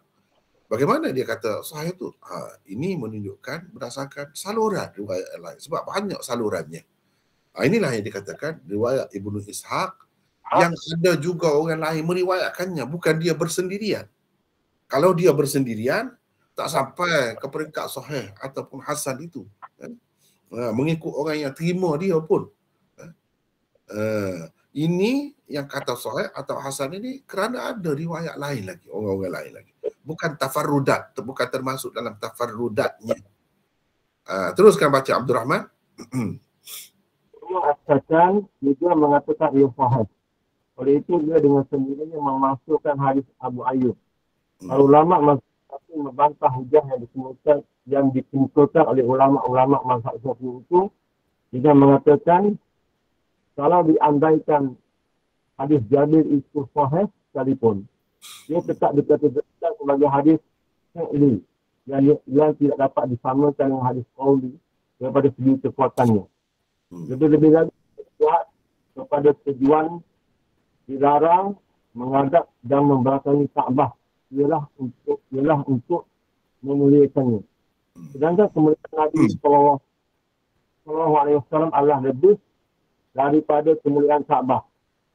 Bagaimana dia kata sahih tu? Ini menunjukkan berdasarkan saluran riwayat lain. Sebab banyak salurannya. Inilah yang dikatakan riwayat Ibnu Ishaq yang ada juga orang lain meriwayatkannya. Bukan dia bersendirian. Kalau dia bersendirian, tak sampai ke peringkat sahih ataupun hasan itu. Mengikut orang yang terima dia pun. Ini yang kata sahih atau hasan ini kerana ada riwayat lain lagi, orang-orang lain lagi. Bukan tafarrudat, bukan termasuk dalam tafarrudatnya. Teruskan baca Abdul Rahman. Asalkan juga mengatakan ia sahih. Oleh itu dia dengan sendirinya memasukkan hadis Abu Ayyub. Ulama masih membantah hujah yang dikemukakan oleh ulama-ulama mazhab Syafi'i itu dengan mengatakan kalau diandaikan hadis Jabir itu sahih sekalipun, dia tetap dikategorikan sebagai hadis fi'li yang tidak dapat disamakan dengan hadis qauli daripada segi kekuatannya. Jadi lebih lagi buat kepada tujuan dilarang menghadap dan membelakangi Kaabah ialah untuk memuliakannya. Sedangkan kemuliaan Nabi sallallahu alaihi wasallam Allah lebih daripada kemuliaan Kaabah.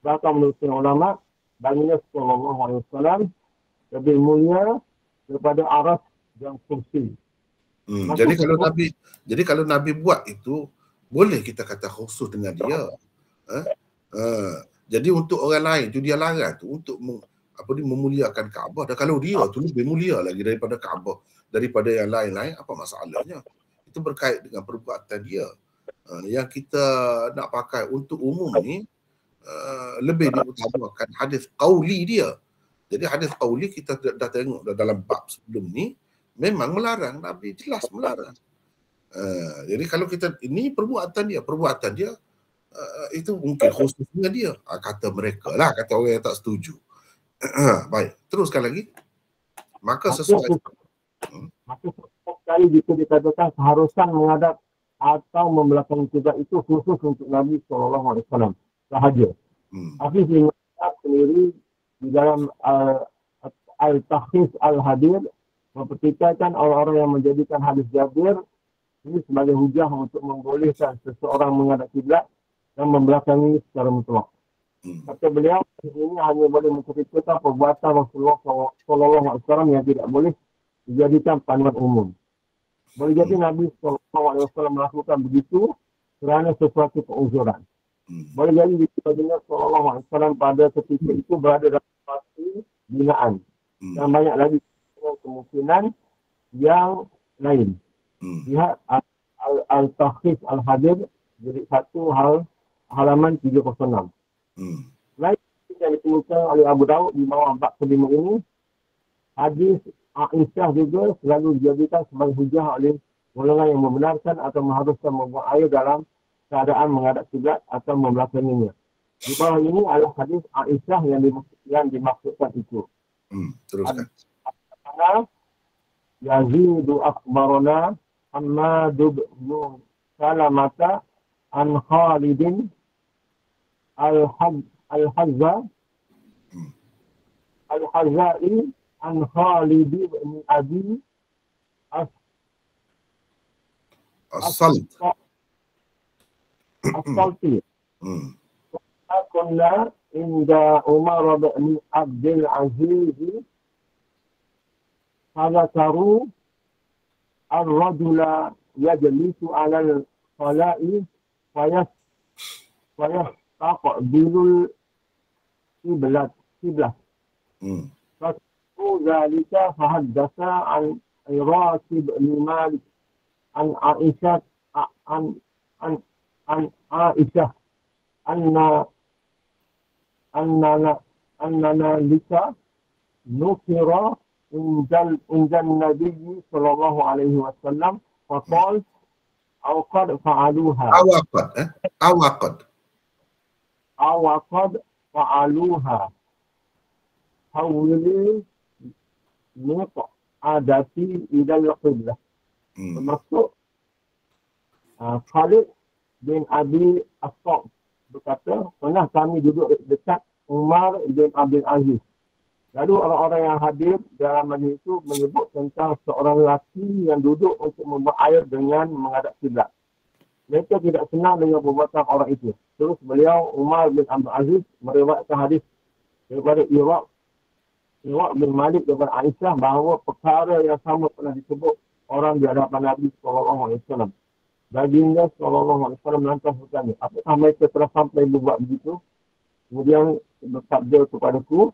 Bahkan menurut ulama, baginda sallallahu alaihi wasallam lebih mulia daripada aras dan kursi. Jadi kalau Nabi buat itu, boleh kita kata khusus dengan dia. Jadi untuk orang lain tu dia larang tu untuk memuliakan Kaabah. Dan kalau dia tu lebih mulia lagi daripada Kaabah, daripada yang lain-lain, apa masalahnya? Itu berkait dengan perbuatan dia. Yang kita nak pakai untuk umum ni lebih diutamakan hadis qauli dia. Jadi hadis qauli kita dah tengok dalam bab sebelum ni memang melarang, Nabi jelas melarang. Jadi kalau kita ini perbuatan dia itu mungkin khusus dengan dia, kata mereka lah, kata orang yang tak setuju. Baik, teruskan lagi. Maka sesuai sekali jika dikatakan keharusan menghadap atau membelakangi kiblat itu khusus untuk Nabi SAW sahaja. Tapi ingat sendiri di dalam Al-Takhis Al-Hadir mempertikaikan orang-orang yang menjadikan hadis Jabir ini sebagai hujah untuk membolehkan seseorang menghadap kiblat dan membelakangi secara mutlak. Kata beliau, ini hanya boleh menceritakan perbuatan Rasulullah SAW yang tidak boleh dijadikan panduan umum. Boleh jadi Nabi SAW melakukan begitu kerana sesuatu keuzuran. Boleh jadi jika dengar SAW pada ketika itu berada dalam fase binaan. Dan banyak lagi kemungkinan yang lain. Lihat Al-Takhis Al-Hadir jadi satu halaman 306. Lain yang ditemukan oleh Abu Daud di bawah bab kelima ini, hadis Aisyah juga selalu dijadikan sebagai hujah oleh golongan yang membenarkan atau mengharuskan membuang air dalam keadaan menghadap kiblat atau membelakanginya. Di bawah ini adalah hadis Aisyah yang dimaksudkan itu. Teruskan. Yazidu akhbarana Hammad bin Salamata an Khalidin Al-Hazza'i an Khalid bin Abi As-Salti. Kunna inda Umar bin Abdul Aziz fadhakaru ar-rajula yajlisu 'ala al-khala'i fayastaqbilul qiblat. ذلك فحدث عن راتب بن مالك عن عائشة أننا لك نكر عند النبي صلى الله عليه وسلم فقال أو قد فعلوها حولي adati idal qiblah. Termasuk Khalid bin Abi As-Sa'd berkata, pernah kami duduk dekat Umar bin Abdul Aziz. Lalu orang-orang yang hadir dalam majlis itu menyebut tentang seorang lelaki yang duduk untuk membuat air dengan menghadap kiblat. Mereka tidak senang dengan perbuatan orang itu. Terus beliau Umar bin Abdul Aziz meriwayatkan hadis daripada Iraq bin Malik daripada Aisyah bahawa perkara yang sama pernah disebut orang di hadapan Nabi SAW. Baginda SAW menantang bertanya, apakah mereka telah sampai berbuat begitu? Kemudian bersabda kepadaku,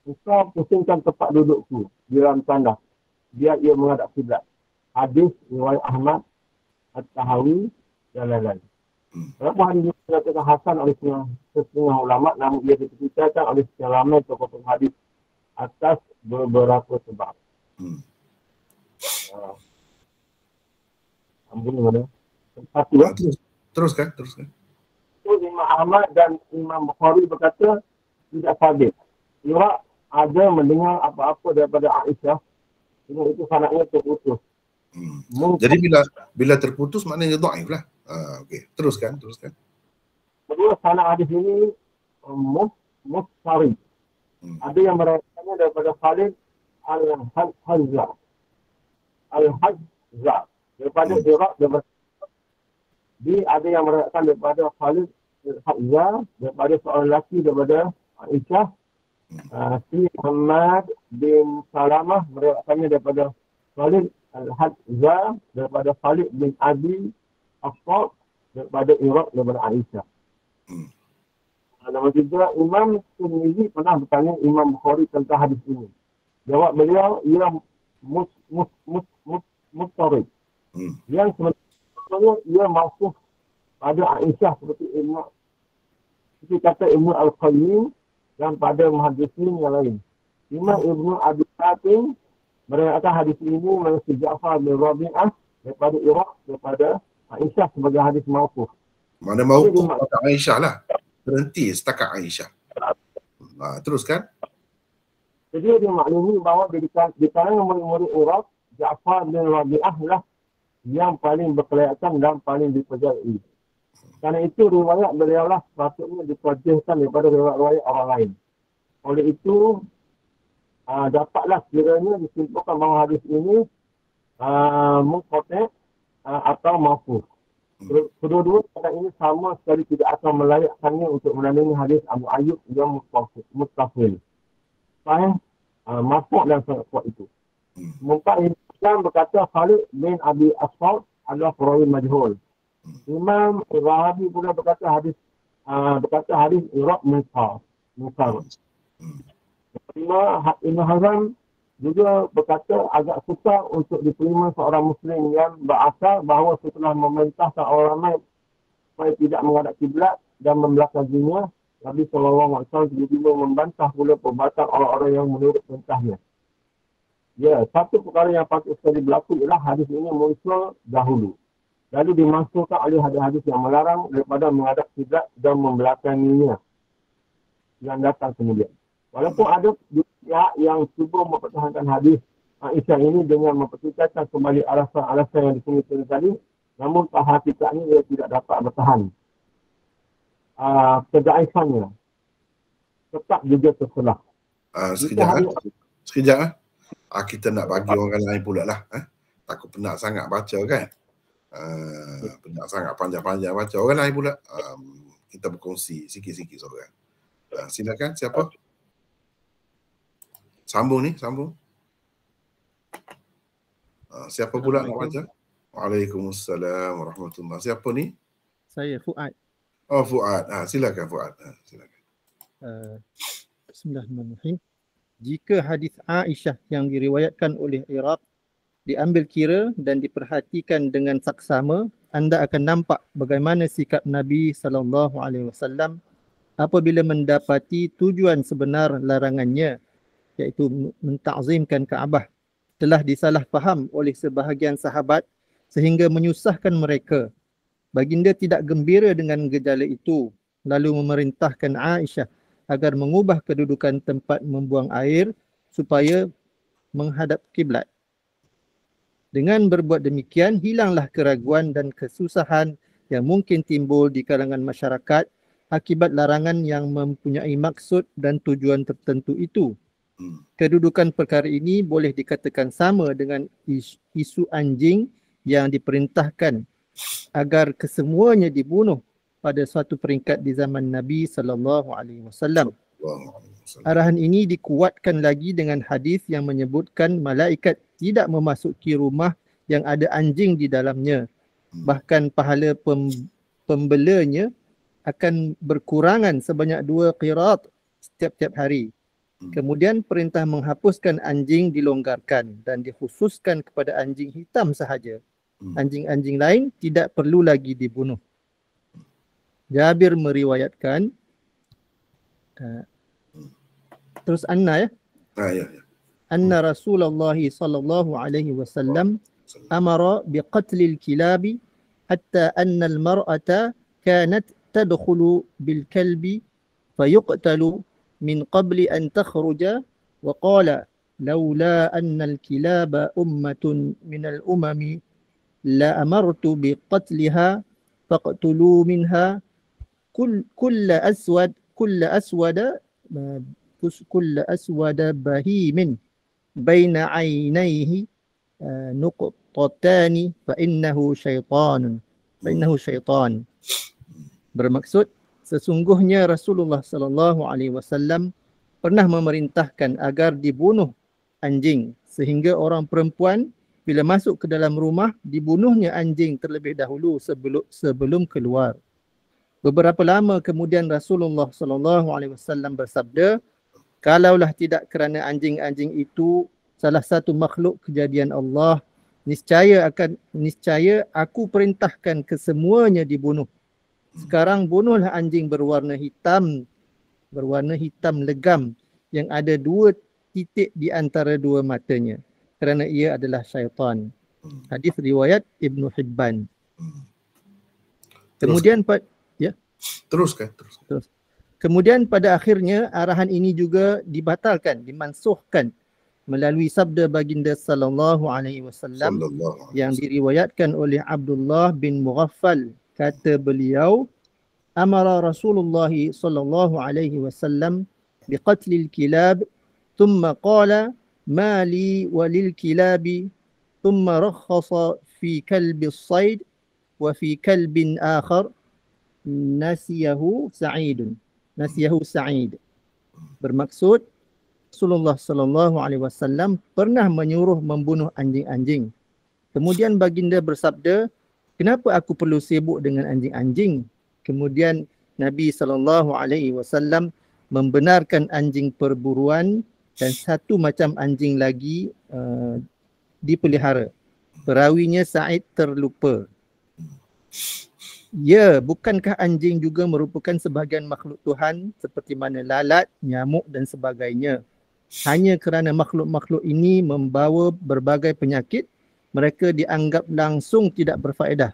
engkau pusingkan tempat dudukku di dalam tandas, biar ia menghadap kiblat. Hadis riwayat Ahmad, At-Tahawi dan lain-lain. Berapa hari ini dikatakan Hasan oleh setengah ulama, namun ia dipercayai oleh sekian ramai tokoh hadis atas beberapa sebab. Alhamdulillah. Teruskan. Imam Ahmad dan Imam Bukhari berkata tidak sabit. Irak ada mendengar apa-apa daripada Aisyah, itu sanadnya terputus. Jadi bila terputus maknanya dhaif lah. Okey, teruskan. Kedua, sanad hadis ini Mustarib. Ada yang meriwayatkannya daripada Khalid Al-Hazza daripada Iraq, ada yang meriwayatkan daripada Khalid Al-Hazza daripada seorang lelaki daripada Aisyah. Si Muhammad bin Salamah meriwayatkannya daripada Khalid Al-Hadza daripada Khalid bin Abi Affaq daripada Iraq daripada Aisyah. Nombor 3, Imam Tirmizi pernah bertanya Imam Bukhari tentang hadis ini. Jawab beliau, ia mustarid. Yang sebenarnya ia mauquf pada Aisyah seperti kata Ibnu Al-Qayyim dan pada muhaddisin yang lain. Imam Ibnu Abi Hatim meriwayatkan hadis ini melalui Ja'far bin Rabi'ah daripada Iraq daripada Aisyah sebagai hadis mauquf. Mana mauquf pada Aisyah lah. Berhenti setakat Aisyah. Teruskan. Jadi dia maklumi bahawa di kalangan murid-murid Iraq, Ja'far bin Rabi'ah lah yang paling berkelihatan dan paling dipercayai. Karena itu riwayat beliau lah sepatutnya diperjahkan daripada riwayat orang lain. Oleh itu, dapatlah kiranya disimpulkan bahawa hadis ini munqati' atau mauquf. Kedua-dua kata ini sama sekali tidak akan melayakkannya untuk menandingi hadis Abu Ayyub yang muttafil. Faham? Mafhum dan sangat kuat itu. Mumpak Islam berkata Khalid bin Abi Affaq adalah perawi majhul. Imam Rahabi pula berkata hadis Iraq munkar. Ibn Hazm juga berkata agak susah untuk diterima seorang Muslim yang berasal bahawa setelah memerintahkan orang ramai supaya tidak menghadap kiblat dan membelakanginya, Nabi SAW tiba-tiba membantah pula perbuatan orang-orang yang menurut perintahnya. Ya, satu perkara yang patut sekali berlaku ialah hadis ini muncul dahulu. Lalu dimasukkan oleh hadis-hadis yang melarang daripada menghadap kiblat dan membelakanginya yang datang kemudian. Walaupun ada pihak yang cuba mempertahankan hadis Aisyah ini dengan mempertikaikan kembali alasan-alasan yang disebutkan tadi, namun pada hakikatnya ia tidak dapat bertahan. Kedaifannya tetap juga terselah. Sekejap. Kita nak bagi orang lain pula lah. Takut penat sangat baca kan. Penat sangat panjang-panjang baca. Orang lain pula. Kita berkongsi sikit-sikit seorang. Silakan, siapa? Sambung. Siapa pula nak baca? Waalaikumsalam warahmatullahi. Siapa ni? Saya Fuad. Oh, Fuad. Silakan Fuad. Silakan. Bismillahirrahmanirrahim. Jika hadis Aisyah yang diriwayatkan oleh Iraq diambil kira dan diperhatikan dengan saksama, anda akan nampak bagaimana sikap Nabi SAW apabila mendapati tujuan sebenar larangannya, iaitu mentazimkan Kaabah, telah disalah faham oleh sebahagian sahabat sehingga menyusahkan mereka. Baginda tidak gembira dengan gejala itu, lalu memerintahkan Aisyah agar mengubah kedudukan tempat membuang air supaya menghadap kiblat. Dengan berbuat demikian, hilanglah keraguan dan kesusahan yang mungkin timbul di kalangan masyarakat akibat larangan yang mempunyai maksud dan tujuan tertentu itu. Kedudukan perkara ini boleh dikatakan sama dengan isu anjing yang diperintahkan agar kesemuanya dibunuh pada suatu peringkat di zaman Nabi SAW. Arahan ini dikuatkan lagi dengan hadis yang menyebutkan malaikat tidak memasuki rumah yang ada anjing di dalamnya. Bahkan pahala pembelanya akan berkurangan sebanyak 2 qirat setiap-tiap hari. Kemudian perintah menghapuskan anjing dilonggarkan dan dikhususkan kepada anjing hitam sahaja. Anjing-anjing lain tidak perlu lagi dibunuh. Jabir meriwayatkan, terus Anna ya? Ya. Anna Rasulullah sallallahu alaihi wasallam amara biqatlil kilabi hatta anna al-mar'ata kanat tadkhulu bil kalbi fayuqtalu min qabli an takhruja wa qala laula anna al-kilaba ummatun min al-umami la amartu biqatliha faqtulu minha كل أسود بهيم بين عينيه نقطتان فإنه شيطان. Bermaksud, sesungguhnya Rasulullah SAW pernah memerintahkan agar dibunuh anjing sehingga orang perempuan Bila masuk ke dalam rumah, dibunuhnya anjing terlebih dahulu sebelum keluar. Beberapa lama kemudian Rasulullah SAW bersabda, kalaulah tidak kerana anjing-anjing itu salah satu makhluk kejadian Allah, niscaya aku perintahkan kesemuanya dibunuh. Sekarang bunuhlah anjing berwarna hitam legam yang ada 2 titik di antara 2 matanya, kerana ia adalah syaitan. Hadis riwayat Ibnu Hibban. Kemudian Teruskan. Kemudian pada akhirnya arahan ini juga dibatalkan, dimansuhkan melalui sabda baginda sallallahu alaihi wasallam yang diriwayatkan oleh Abdullah bin Mughaffal. Kata beliau, amara Rasulullah sallallahu alaihi wasallam biqatlil kilab thumma qala ma li walil kilabi thumma rakhasa fi kalbi as-sayd wa fi kalbin akhar nasiyahu Sa'id. Bermaksud Rasulullah sallallahu alaihi wasallam pernah menyuruh membunuh anjing-anjing. Kemudian baginda bersabda, kenapa aku perlu sibuk dengan anjing-anjing? Kemudian Nabi sallallahu alaihi wasallam membenarkan anjing perburuan dan satu macam anjing lagi dipelihara. Perawinya Sa'id terlupa. Ya, bukankah anjing juga merupakan sebahagian makhluk Tuhan seperti mana lalat, nyamuk dan sebagainya? Hanya kerana makhluk-makhluk ini membawa berbagai penyakit, mereka dianggap langsung tidak berfaedah.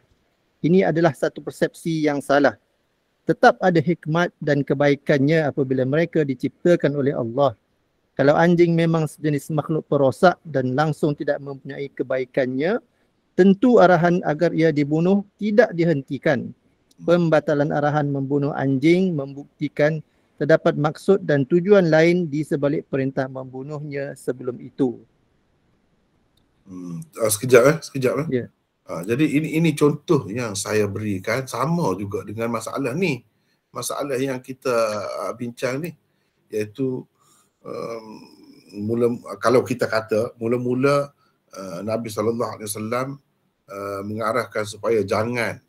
Ini adalah satu persepsi yang salah. Tetap ada hikmat dan kebaikannya apabila mereka diciptakan oleh Allah. Kalau anjing memang sejenis makhluk perosak dan langsung tidak mempunyai kebaikannya, tentu arahan agar ia dibunuh tidak dihentikan. Pembatalan arahan membunuh anjing membuktikan terdapat maksud dan tujuan lain di sebalik perintah membunuhnya sebelum itu. Sekejap. Ya. Jadi ini contoh yang saya berikan sama juga dengan masalah ni. Masalah yang kita bincang ni, iaitu kalau kita kata mula-mula Nabi SAW mengarahkan supaya jangan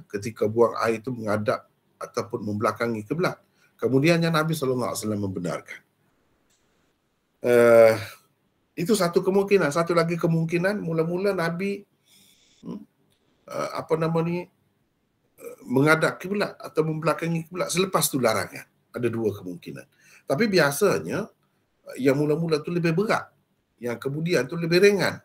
ketika buang air itu menghadap ataupun membelakangi kiblat. Kemudiannya Nabi SAW membenarkan. Itu satu kemungkinan. Satu lagi kemungkinan, mula-mula Nabi menghadap kiblat atau membelakangi kiblat, selepas tu larangan. Ada 2 kemungkinan. Tapi biasanya yang mula-mula tu lebih berat, yang kemudian tu lebih ringan.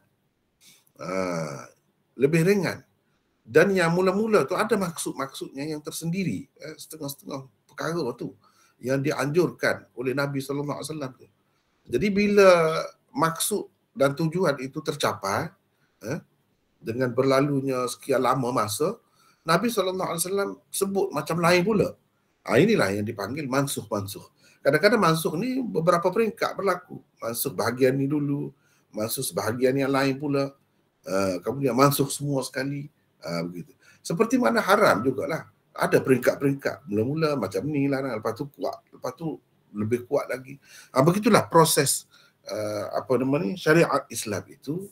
Dan yang mula-mula tu ada maksudnya yang tersendiri, setengah-setengah perkara tu yang dianjurkan oleh Nabi SAW tu. Jadi bila maksud dan tujuan itu tercapai dengan berlalunya sekian lama masa, Nabi SAW sebut macam lain pula. Inilah yang dipanggil mansuh. Kadang-kadang mansuh ni beberapa peringkat berlaku. Mansuh bahagian ni dulu, mansuh sebahagian yang lain pula, kemudian mansuh semua sekali. Begitu. Seperti mana haram jugalah. Ada peringkat-peringkat. Mula-mula macam ni larang, lepas tu kuat, lepas tu lebih kuat lagi. Begitulah proses syariat Islam itu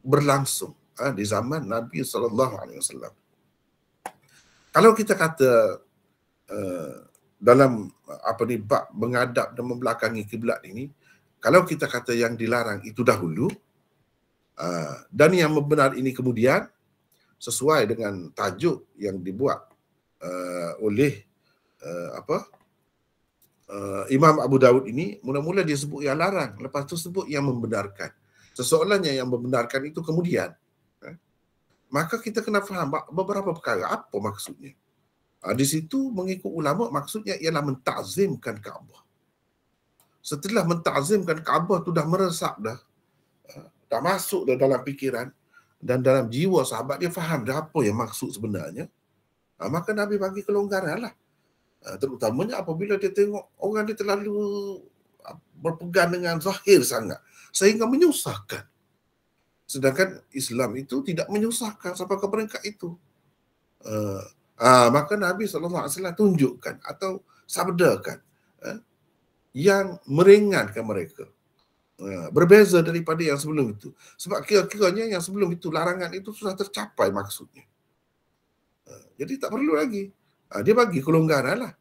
berlangsung di zaman Nabi SAW. Kalau kita kata dalam bab menghadap dan membelakangi kiblat ini, kalau kita kata yang dilarang itu dahulu, dan yang benar ini kemudian, sesuai dengan tajuk yang dibuat oleh Imam Abu Dawud ini, mula-mula dia sebut yang larang, lepas tu sebut yang membenarkan. Sesoalannya yang membenarkan itu kemudian, maka kita kena faham beberapa perkara. Apa maksudnya? Di situ mengikut ulama, maksudnya ialah mentakzimkan Kaabah. Setelah mentakzimkan Kaabah tu dah meresap dah masuk dah dalam fikiran dan dalam jiwa sahabat, dia faham dah apa yang maksud sebenarnya. Maka Nabi bagi kelonggaran lah. Terutamanya apabila dia tengok orang dia terlalu berpegang dengan zahir sangat sehingga menyusahkan. Sedangkan Islam itu tidak menyusahkan sampai ke peringkat itu. Maka Nabi SAW tunjukkan atau sabdakan yang meringankan mereka. Berbeza daripada yang sebelum itu. Sebab kira-kiranya yang sebelum itu, larangan itu sudah tercapai maksudnya. Jadi tak perlu lagi. Dia bagi kelonggaran lah.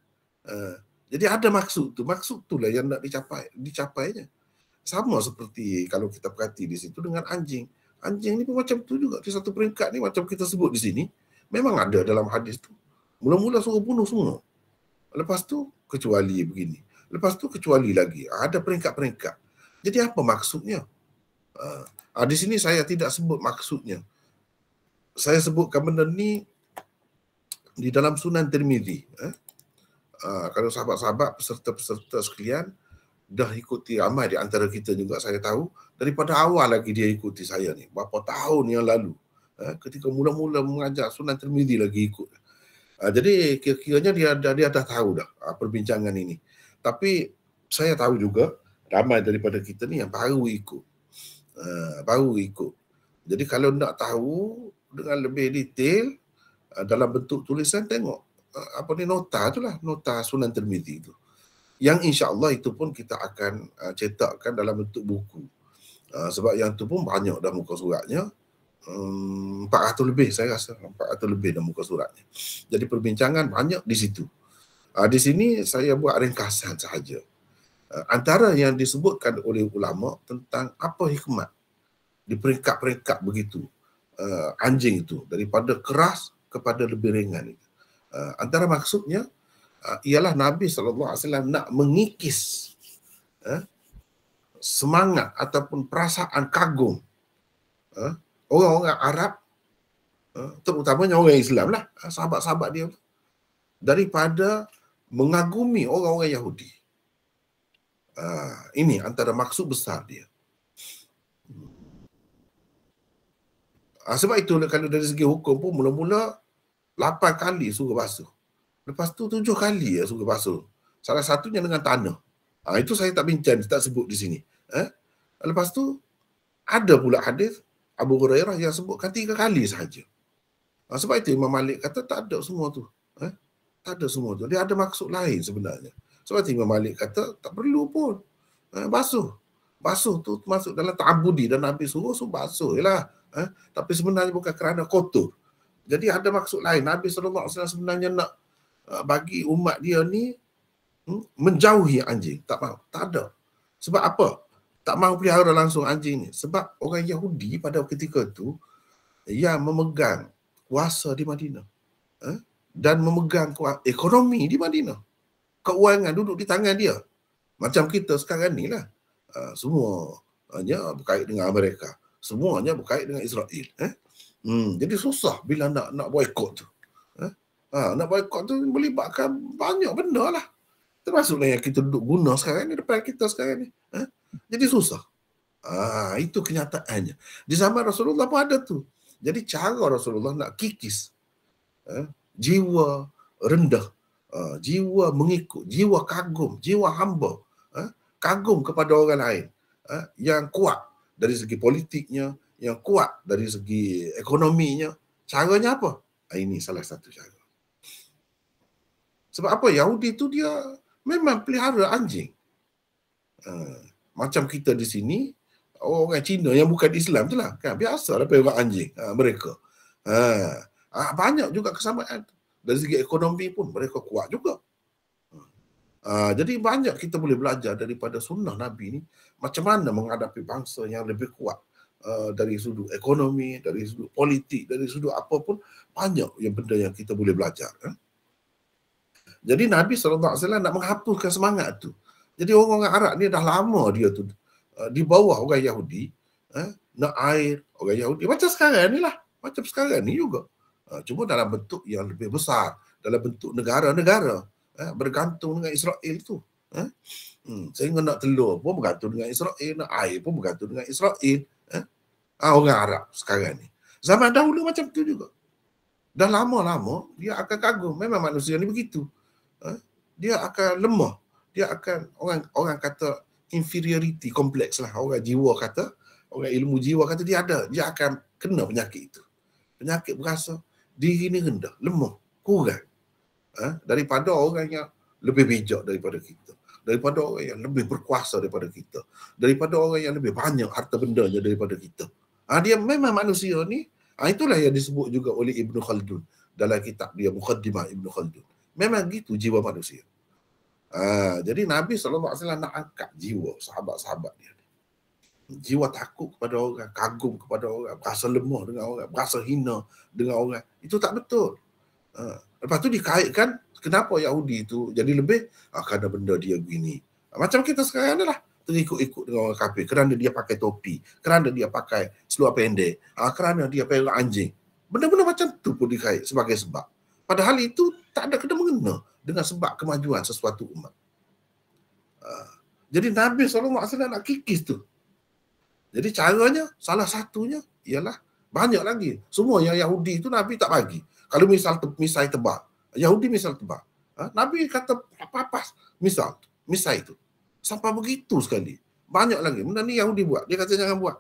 Jadi ada maksud tu. Maksud tu lah yang nak dicapainya. Sama seperti kalau kita perhati di situ dengan anjing. Anjing ni pun macam tu juga. Di satu peringkat ni macam kita sebut di sini. Memang ada dalam hadis tu. Mula-mula suruh bunuh semua. Lepas tu kecuali begini. Lepas tu kecuali lagi. Ada peringkat-peringkat. Jadi apa maksudnya? Di sini saya tidak sebut maksudnya. Saya sebutkan benda ni di dalam Sunan Tirmizi. Kalau sahabat-sahabat, peserta-peserta sekalian dah ikuti, ramai di antara kita juga saya tahu, daripada awal lagi dia ikuti saya ni. Berapa tahun yang lalu. Ketika mula-mula mengajar Sunan Tirmizi lagi ikut. Jadi kira-kiranya dia dah tahu dah perbincangan ini. Tapi saya tahu juga ramai daripada kita ni yang baru ikut. Jadi kalau nak tahu dengan lebih detail dalam bentuk tulisan, tengok nota tu lah, nota Sunan Tirmizi tu. Yang insya-Allah itu pun kita akan cetakkan dalam bentuk buku. Sebab yang tu pun banyak dah muka suratnya. 400 lebih saya rasa, 400 lebih dah muka suratnya. Jadi perbincangan banyak di situ. Di sini saya buat ringkasan sahaja. Antara yang disebutkan oleh ulama tentang apa hikmat di peringkat-peringkat begitu anjing itu, daripada keras kepada lebih ringan itu. Antara maksudnya ialah Nabi SAW nak mengikis semangat ataupun perasaan kagum orang-orang Arab, terutamanya orang Islam lah, sahabat-sahabat dia, daripada mengagumi orang-orang Yahudi. Ini antara maksud besar dia. Sebab itu kalau dari segi hukum pun mula-mula 8 kali suruh basuh. Lepas tu 7 kali suruh basuh. Salah satunya dengan tanah. Itu saya tak bincang, tak sebut di sini. Lepas tu ada pula hadis Abu Hurairah yang sebutkan 3 kali sahaja. Sebab itu Imam Malik kata tak ada semua tu. Tak ada semua tu. Dia ada maksud lain sebenarnya. Sebab itu Imam Malik kata tak perlu pun basuh. Basuh tu masuk dalam ta'abudi dan Nabi suruh basuh jelah. Tapi sebenarnya bukan kerana kotor. Jadi ada maksud lain. Nabi SAW sebenarnya nak bagi umat dia ni menjauhi anjing. Tak mahu. Tak ada. Sebab apa? Tak mahu pelihara langsung anjing ni. Sebab orang Yahudi pada ketika itu yang memegang kuasa di Madinah. Dan memegang ekonomi di Madinah. Keuangan duduk di tangan dia. Macam kita sekarang ni lah. Semuanya berkait dengan Amerika. Semuanya berkait dengan Israel. Jadi susah bila nak boykot tu. Nak boykot tu melibatkan banyak benda lah. Termasuklah yang kita duduk guna sekarang ni, depan kita sekarang ni. Jadi susah. Itu kenyataannya. Di zaman Rasulullah pun ada tu. Jadi cara Rasulullah nak kikis jiwa rendah, jiwa mengikut, jiwa kagum, jiwa hamba, kagum kepada orang lain, yang kuat dari segi politiknya, yang kuat dari segi ekonominya. Caranya apa? Ini salah satu cara. Sebab apa? Yahudi tu dia memang pelihara anjing. Macam kita di sini, orang Cina yang bukan Islam tu lah, kan? Biasalah pelihara anjing mereka. Banyak juga kesamaan. Dari segi ekonomi pun mereka kuat juga. Jadi banyak kita boleh belajar daripada sunnah Nabi ni, macam mana menghadapi bangsa yang lebih kuat dari sudut ekonomi, dari sudut politik, dari sudut apa pun, banyak yang benda yang kita boleh belajar. Jadi Nabi SAW nak menghapuskan semangat tu. Jadi orang-orang Arab ni dah lama dia tu di bawah orang Yahudi, nak air orang Yahudi. Macam sekarang ni lah. Macam sekarang ni juga. Cuma dalam bentuk yang lebih besar. Dalam bentuk negara-negara. Bergantung dengan Israel tu. Sehingga nak telur pun bergantung dengan Israel. Nak air pun bergantung dengan Israel. Orang Arab sekarang ni. Zaman dahulu macam tu juga. Dah lama-lama dia akan kagum. Memang manusia ni begitu. Dia akan lemah. Dia akan, orang kata inferiority complex lah. Orang jiwa kata, orang ilmu jiwa kata dia ada. Dia akan kena penyakit itu. Penyakit berasa diri ni rendah, lemah, kurang. Daripada orang yang lebih bijak daripada kita. daripada orang yang lebih berkuasa daripada kita, daripada orang yang lebih banyak harta bendanya daripada kita. Dia memang manusia ni, itulah yang disebut juga oleh Ibn Khaldun dalam kitab dia Muqaddimah Ibn Khaldun. Memang gitu jiwa manusia. Jadi Nabi SAW nak angkat jiwa sahabat-sahabat dia. Jiwa takut kepada orang, kagum kepada orang, berasa lemah dengan orang, berasa hina dengan orang. Itu tak betul. Lepas tu dikaitkan kenapa Yahudi itu jadi lebih kerana benda dia begini. Macam kita sekarang adalah terikut-ikut dengan orang kafir kerana dia pakai topi, kerana dia pakai seluar pendek, kerana dia pelak anjing. Benda-benda macam tu pun dikait sebagai sebab. Padahal itu tak ada kena-mengena dengan sebab kemajuan sesuatu umat. Jadi Nabi SAW nak kikis tu. Jadi caranya, salah satunya ialah banyak lagi. Semua yang Yahudi itu Nabi tak bagi. Kalau misal tebal, Yahudi misal tebal. Nabi kata apa-apa misal itu. Sampai begitu sekali. Banyak lagi. Benda ni Yahudi buat. Dia kata jangan buat.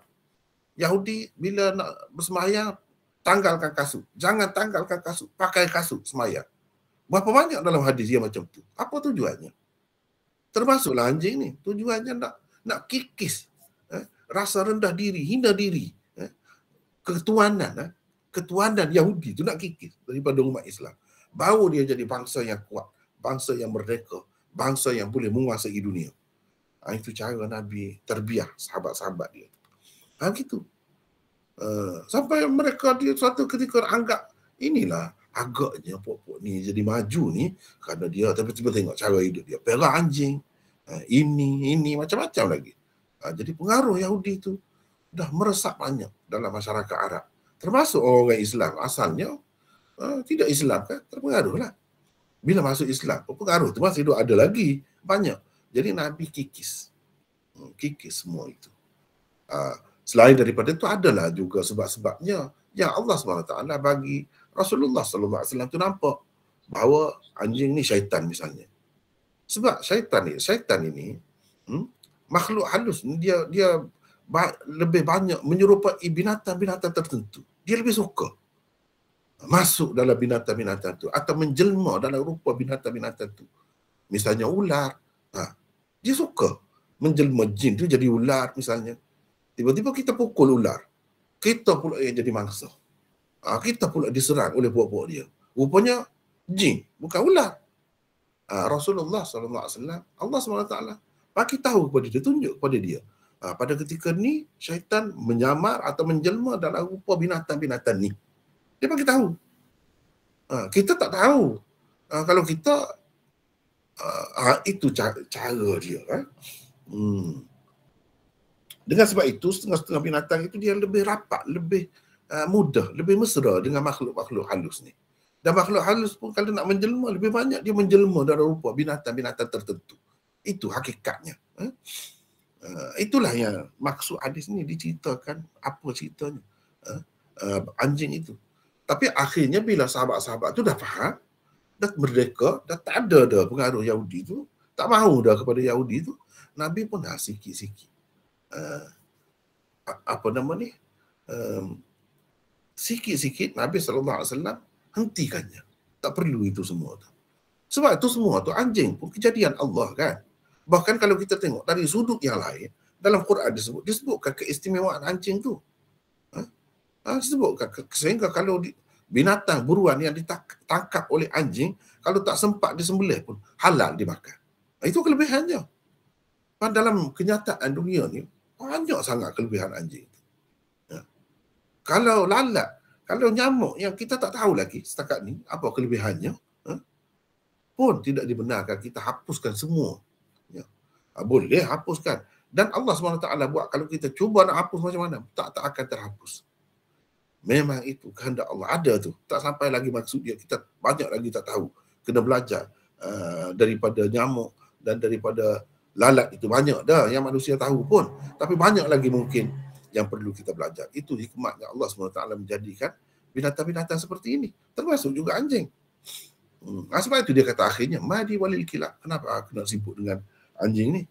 Yahudi bila nak bersemayang, tanggalkan kasut. Jangan tanggalkan kasut. Pakai kasut semayang. Berapa banyak dalam hadis dia macam tu. Apa tujuannya? Termasuklah anjing ni. Tujuannya nak kikis. Rasa rendah diri, hina diri. Ketuanan Yahudi tu nak kikis daripada umat Islam. Baru dia jadi bangsa yang kuat. Bangsa yang merdeka. Bangsa yang boleh menguasai dunia. Itu cara Nabi terbiah sahabat-sahabat dia. Gitu. Sampai mereka dia suatu ketika anggap inilah agaknya pokok ni jadi maju ni kerana dia tiba-tiba tengok cara hidup dia. Perah anjing. Ini macam-macam lagi. Jadi pengaruh Yahudi itu dah meresap banyak dalam masyarakat Arab. Termasuk orang Islam asalnya tidak Islam kan, terpengaruhlah. Bila masuk Islam, pengaruh tu masih ada lagi banyak. Jadi Nabi kikis semua itu. Selain daripada itu adalah juga sebab-sebabnya yang Allah SWT bagi Rasulullah SAW tu nampak bahawa anjing ni syaitan misalnya. Sebab syaitan ini makhluk halus, dia lebih banyak menyerupai binatang-binatang tertentu. Dia lebih suka masuk dalam binatang-binatang tu atau menjelma dalam rupa binatang-binatang tu. Misalnya ular, dia suka menjelma jin tu jadi ular misalnya. Tiba-tiba kita pukul ular, kita pula yang jadi mangsa. Kita pula diserang oleh buak-buak dia. Rupanya jin, bukan ular. Rasulullah SAW, Allah SWT bagi tahu kepada dia, tunjuk kepada dia. Pada ketika ni, syaitan menyamar atau menjelma dalam rupa binatang-binatang ni. Dia bagi tahu. Kita tak tahu. Kalau kita, itu cara dia. Dengan sebab itu, setengah-setengah binatang itu dia lebih rapat, lebih mudah, lebih mesra dengan makhluk-makhluk halus ni. Dan makhluk halus pun kalau nak menjelma, lebih banyak dia menjelma dalam rupa binatang-binatang tertentu. Itu hakikatnya. Itulah yang maksud hadis ni diceritakan apa ceritanya. Anjing itu. Tapi akhirnya bila sahabat-sahabat tu dah faham, dah merdeka, dah tak ada dah pengaruh Yahudi tu, tak mahu dah kepada Yahudi tu, Nabi pun dah sikit-sikit. Sikit-sikit Nabi SAW hentikannya. Tak perlu itu semua tu. Sebab itu semua tu anjing pun kejadian Allah kan. Bahkan kalau kita tengok dari sudut yang lain, dalam Quran disebutkan keistimewaan anjing tu. Disebutkan sehingga kalau binatang buruan yang ditangkap oleh anjing, kalau tak sempat disembelih pun halal dimakan. Itu kelebihannya. Dalam kenyataan dunia ni, banyak sangat kelebihan anjing itu. Kalau lalat, kalau nyamuk yang kita tak tahu lagi setakat ni apa kelebihannya, pun tidak dibenarkan kita hapuskan semua. Boleh hapuskan. Dan Allah SWT buat kalau kita cuba nak hapus macam mana, tak akan terhapus. Memang itu kehendak Allah. Ada tu. Tak sampai lagi maksud dia. Kita banyak lagi tak tahu. Kena belajar daripada nyamuk dan daripada lalat itu. Banyak dah yang manusia tahu pun. Tapi banyak lagi mungkin yang perlu kita belajar. Itu hikmatnya Allah SWT menjadikan binatang-binatang seperti ini. Termasuk juga anjing. Sebab itu dia kata akhirnya, Madi walil kilab. Kenapa aku nak sibuk dengan anjing ni?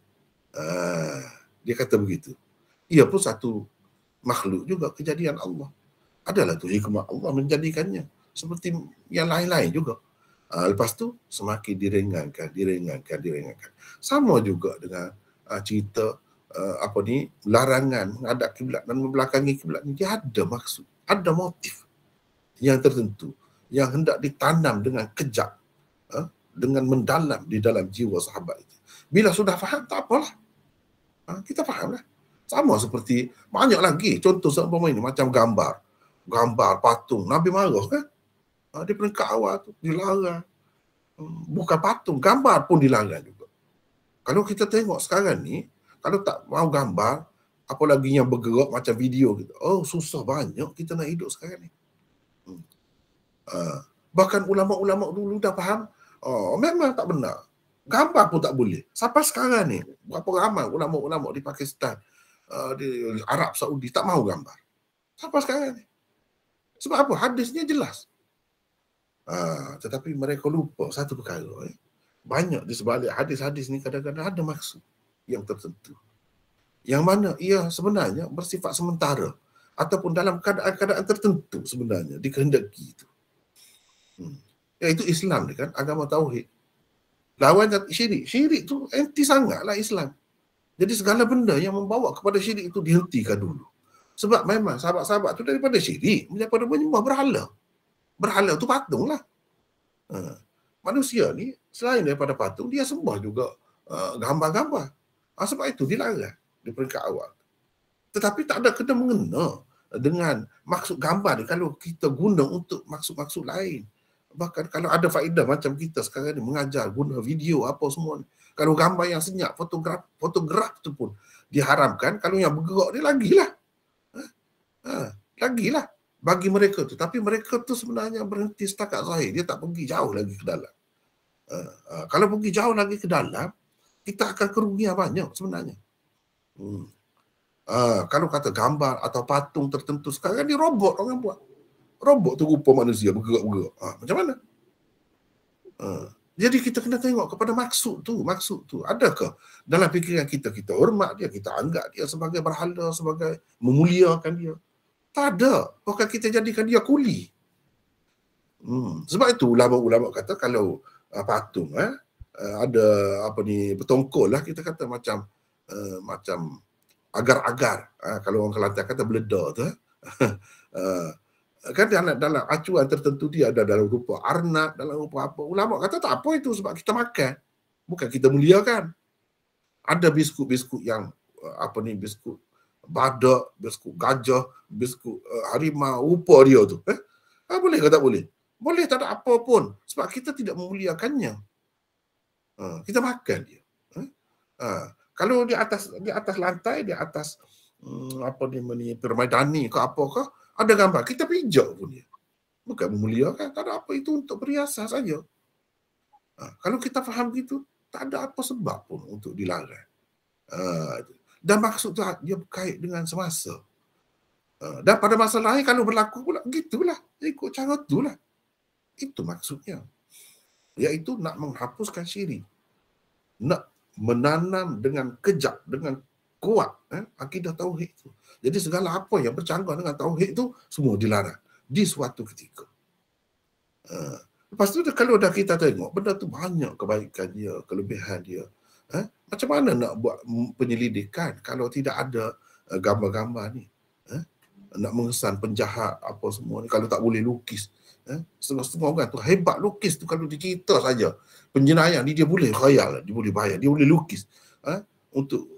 Dia kata begitu. Ia pun satu makhluk juga, kejadian Allah. Adalah tu hikmah Allah menjadikannya. Seperti yang lain-lain juga. Lepas tu semakin diringankan. Sama juga dengan cerita larangan menghadap kiblat dan membelakangi kiblat ni. Dia ada maksud, ada motif yang tertentu yang hendak ditanam dengan kejap, dengan mendalam di dalam jiwa sahabat itu. Bila sudah faham, tak apalah. Kita faham lah. Sama seperti banyak lagi contoh seumpama ini, macam gambar patung Nabi marah kan, di peringkat awal tu dilarang. Bukan patung, gambar pun dilarang juga. Kalau kita tengok sekarang ni, kalau tak mau gambar, apalagi yang bergerak macam video gitu, susah banyak kita nak hidup sekarang ni. Bahkan ulama-ulama dulu dah faham, memang tak benar, gambar pun tak boleh. Sampai sekarang ni berapa ramai ulama-ulama di Pakistan, di Arab Saudi tak mahu gambar sampai sekarang ni. Sebab apa? Hadisnya jelas. Tetapi mereka lupa satu perkara, banyak di sebalik hadis-hadis ni kadang-kadang ada maksud yang tertentu, yang mana ia sebenarnya bersifat sementara ataupun dalam keadaan-keadaan tertentu sebenarnya dikehendaki itu. Iaitu Islam ni kan agama tauhid. Lawan syirik. Syirik tu anti sangatlah Islam. Jadi segala benda yang membawa kepada syirik itu dihentikan dulu. Sebab memang sahabat-sahabat tu daripada syirik, daripada menyembah berhala. Berhala tu patung lah. Manusia ni selain daripada patung, dia sembah juga gambar-gambar. Sebab itu dilarang di peringkat awal. Tetapi tak ada kena mengena dengan maksud gambar ni kalau kita guna untuk maksud-maksud lain. Bahkan kalau ada faedah macam kita sekarang ni mengajar guna video apa semua ni. Kalau gambar yang senyap, fotograf tu pun diharamkan, kalau yang bergerak ni lagilah. Lagilah bagi mereka tu. Tapi mereka tu sebenarnya berhenti setakat zahir. Dia tak pergi jauh lagi ke dalam. Kalau pergi jauh lagi ke dalam, kita akan kerugian banyak sebenarnya. Kalau kata gambar atau patung tertentu, sekarang ni robot orang buat. Robot tu rupa manusia bergerak-gerak. Macam mana? Jadi kita kena tengok kepada maksud tu. Adakah dalam fikiran kita hormat dia, kita anggap dia sebagai berhala, sebagai memuliakan dia? Tak ada. Bahkan kita jadikan dia kuli. Sebab itu ulama-ulama kata kalau patung ada bertongkol lah, kita kata macam agar-agar. Kalau orang Kelantan kata beledar tu. Kan dalam acuan tertentu dia ada dalam rupa arnab, dalam rupa apa. Ulama kata tak apa itu sebab kita makan. Bukan kita muliakan. Ada biskut-biskut yang biskut badak, biskut gajah, biskut harimau, rupa dia tu. Boleh ke tak boleh? Boleh, tak ada apa pun. Sebab kita tidak memuliakannya. Kita makan dia. Kalau di atas lantai, di atas permaidani ke apakah, ada gambar, kita pijak pun dia. Bukan memuliakan, tak ada apa, itu untuk perhiasan saja. Kalau kita faham gitu, tak ada apa sebab pun untuk dilarang. Dan maksud tu dia berkait dengan semasa. Dan pada masa lain kalau berlaku pula, gitulah. Ikut cara itulah. Itu maksudnya. Iaitu nak menghapuskan syirik. Nak menanam dengan kejap, dengan kuat akidah tauhid itu. Jadi segala apa yang bercanggah dengan tauhid itu semua dilarang di suatu ketika. Lepas tu kalau dah kita tengok benda tu banyak kebaikan dia, kelebihan dia. Macam mana nak buat penyelidikan kalau tidak ada gambar-gambar ni? Nak mengesan penjahat apa semua ni kalau tak boleh lukis. Setengah-setengah orang tu hebat lukis tu, kalau dicerita saja penjenayah ni dia boleh khayal, dia boleh bayar, dia boleh lukis untuk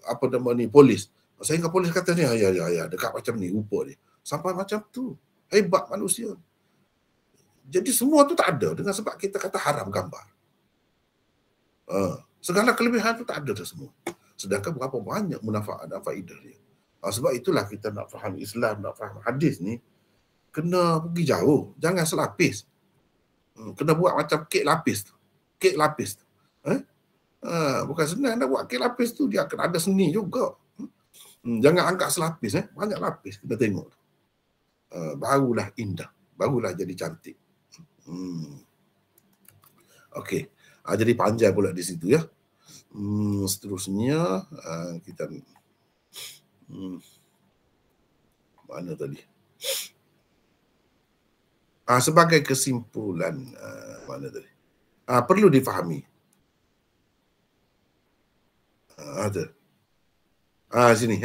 polis. Sehingga polis kata ni ya dekat macam ni rupa dia. Sampai macam tu. Hebat manusia. Jadi semua tu tak ada dengan sebab kita kata haram gambar. Segala kelebihan tu tak ada dah semua. Sedangkan berapa banyak manfaat dan faedah dia. Sebab itulah kita nak faham Islam, nak faham hadis ni, kena pergi jauh. Jangan selapis. Kena buat macam kek lapis tu. Kek lapis tu. Bukan senang nak buat kek lapis tu. Dia akan ada seni juga. Jangan angkat selapis. Banyak lapis kita tengok. Barulah indah. Barulah jadi cantik. Okey. Jadi panjang pula di situ ya. Seterusnya kita mana tadi? Sebagai kesimpulan mana tadi? perlu difahami. Ada. Sini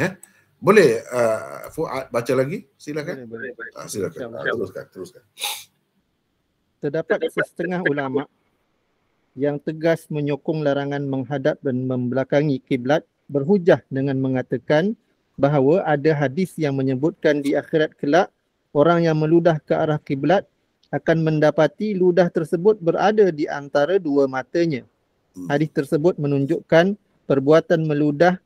Boleh Fuad baca lagi? Silakan. Boleh. Silakan. Teruskan. Terdapat setengah ulama yang tegas menyokong larangan menghadap dan membelakangi kiblat berhujah dengan mengatakan bahawa ada hadis yang menyebutkan di akhirat kelak orang yang meludah ke arah kiblat akan mendapati ludah tersebut berada di antara dua matanya. Hadis tersebut menunjukkan perbuatan meludah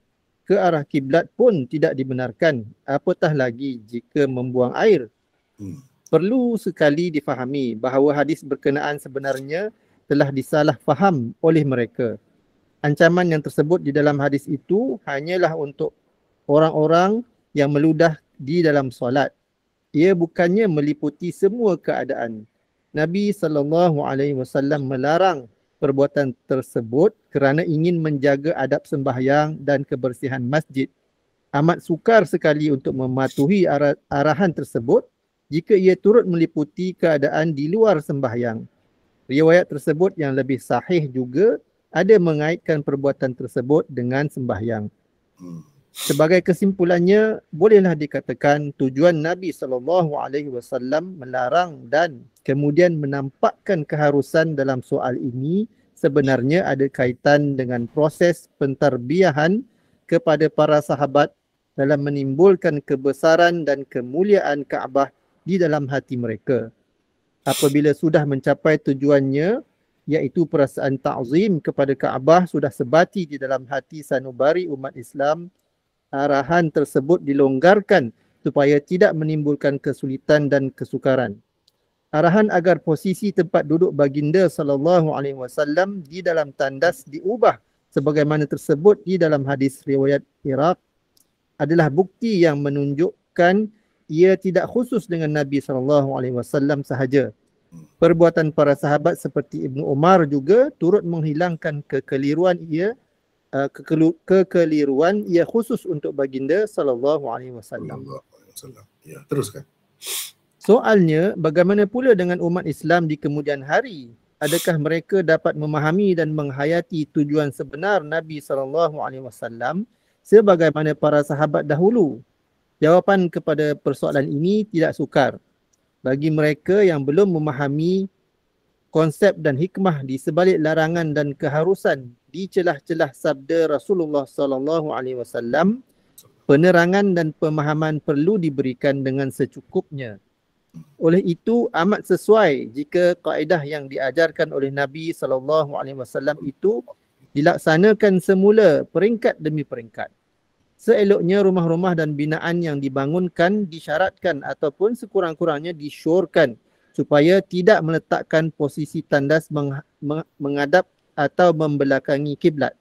ke arah kiblat pun tidak dibenarkan, apatah lagi jika membuang air. Perlu sekali difahami bahawa hadis berkenaan sebenarnya telah disalah faham oleh mereka. Ancaman yang tersebut di dalam hadis itu hanyalah untuk orang-orang yang meludah di dalam solat. Ia bukannya meliputi semua keadaan. Nabi SAW melarang perbuatan tersebut kerana ingin menjaga adab sembahyang dan kebersihan masjid. Amat sukar sekali untuk mematuhi arahan tersebut jika ia turut meliputi keadaan di luar sembahyang. Riwayat tersebut yang lebih sahih juga ada mengaitkan perbuatan tersebut dengan sembahyang. Sebagai kesimpulannya, bolehlah dikatakan tujuan Nabi SAW melarang dan kemudian menampakkan keharusan dalam soal ini sebenarnya ada kaitan dengan proses pentarbiyahan kepada para sahabat dalam menimbulkan kebesaran dan kemuliaan Kaabah di dalam hati mereka. Apabila sudah mencapai tujuannya, iaitu perasaan ta'zim kepada Kaabah sudah sebati di dalam hati sanubari umat Islam, arahan tersebut dilonggarkan supaya tidak menimbulkan kesulitan dan kesukaran. Arahan agar posisi tempat duduk baginda SAW di dalam tandas diubah sebagaimana tersebut di dalam hadis riwayat Iraq adalah bukti yang menunjukkan ia tidak khusus dengan Nabi SAW sahaja. Perbuatan para sahabat seperti Ibnu Umar juga turut menghilangkan kekeliruan ia khusus untuk baginda SAW. Ya, teruskan. Soalnya, bagaimana pula dengan umat Islam di kemudian hari? Adakah mereka dapat memahami dan menghayati tujuan sebenar Nabi SAW sebagaimana para sahabat dahulu? Jawapan kepada persoalan ini tidak sukar. Bagi mereka yang belum memahami konsep dan hikmah di sebalik larangan dan keharusan di celah-celah sabda Rasulullah SAW, penerangan dan pemahaman perlu diberikan dengan secukupnya. Oleh itu amat sesuai jika kaedah yang diajarkan oleh Nabi SAW itu dilaksanakan semula peringkat demi peringkat. Seeloknya rumah-rumah dan binaan yang dibangunkan disyaratkan ataupun sekurang-kurangnya disyorkan supaya tidak meletakkan posisi tandas menghadap atau membelakangi kiblat.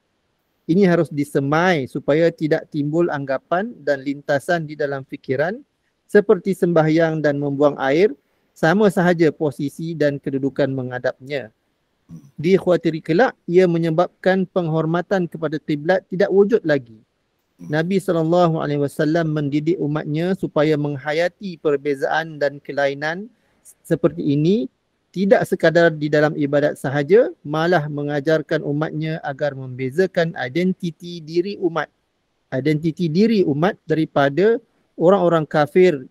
Ini harus disemai supaya tidak timbul anggapan dan lintasan di dalam fikiran seperti sembahyang dan membuang air sama sahaja posisi dan kedudukan menghadapnya. Dikhawatiri kelak ia menyebabkan penghormatan kepada kiblat tidak wujud lagi. Nabi SAW mendidik umatnya supaya menghayati perbezaan dan kelainan seperti ini tidak sekadar di dalam ibadat sahaja, malah mengajarkan umatnya agar membezakan identiti diri umat daripada orang-orang kafir,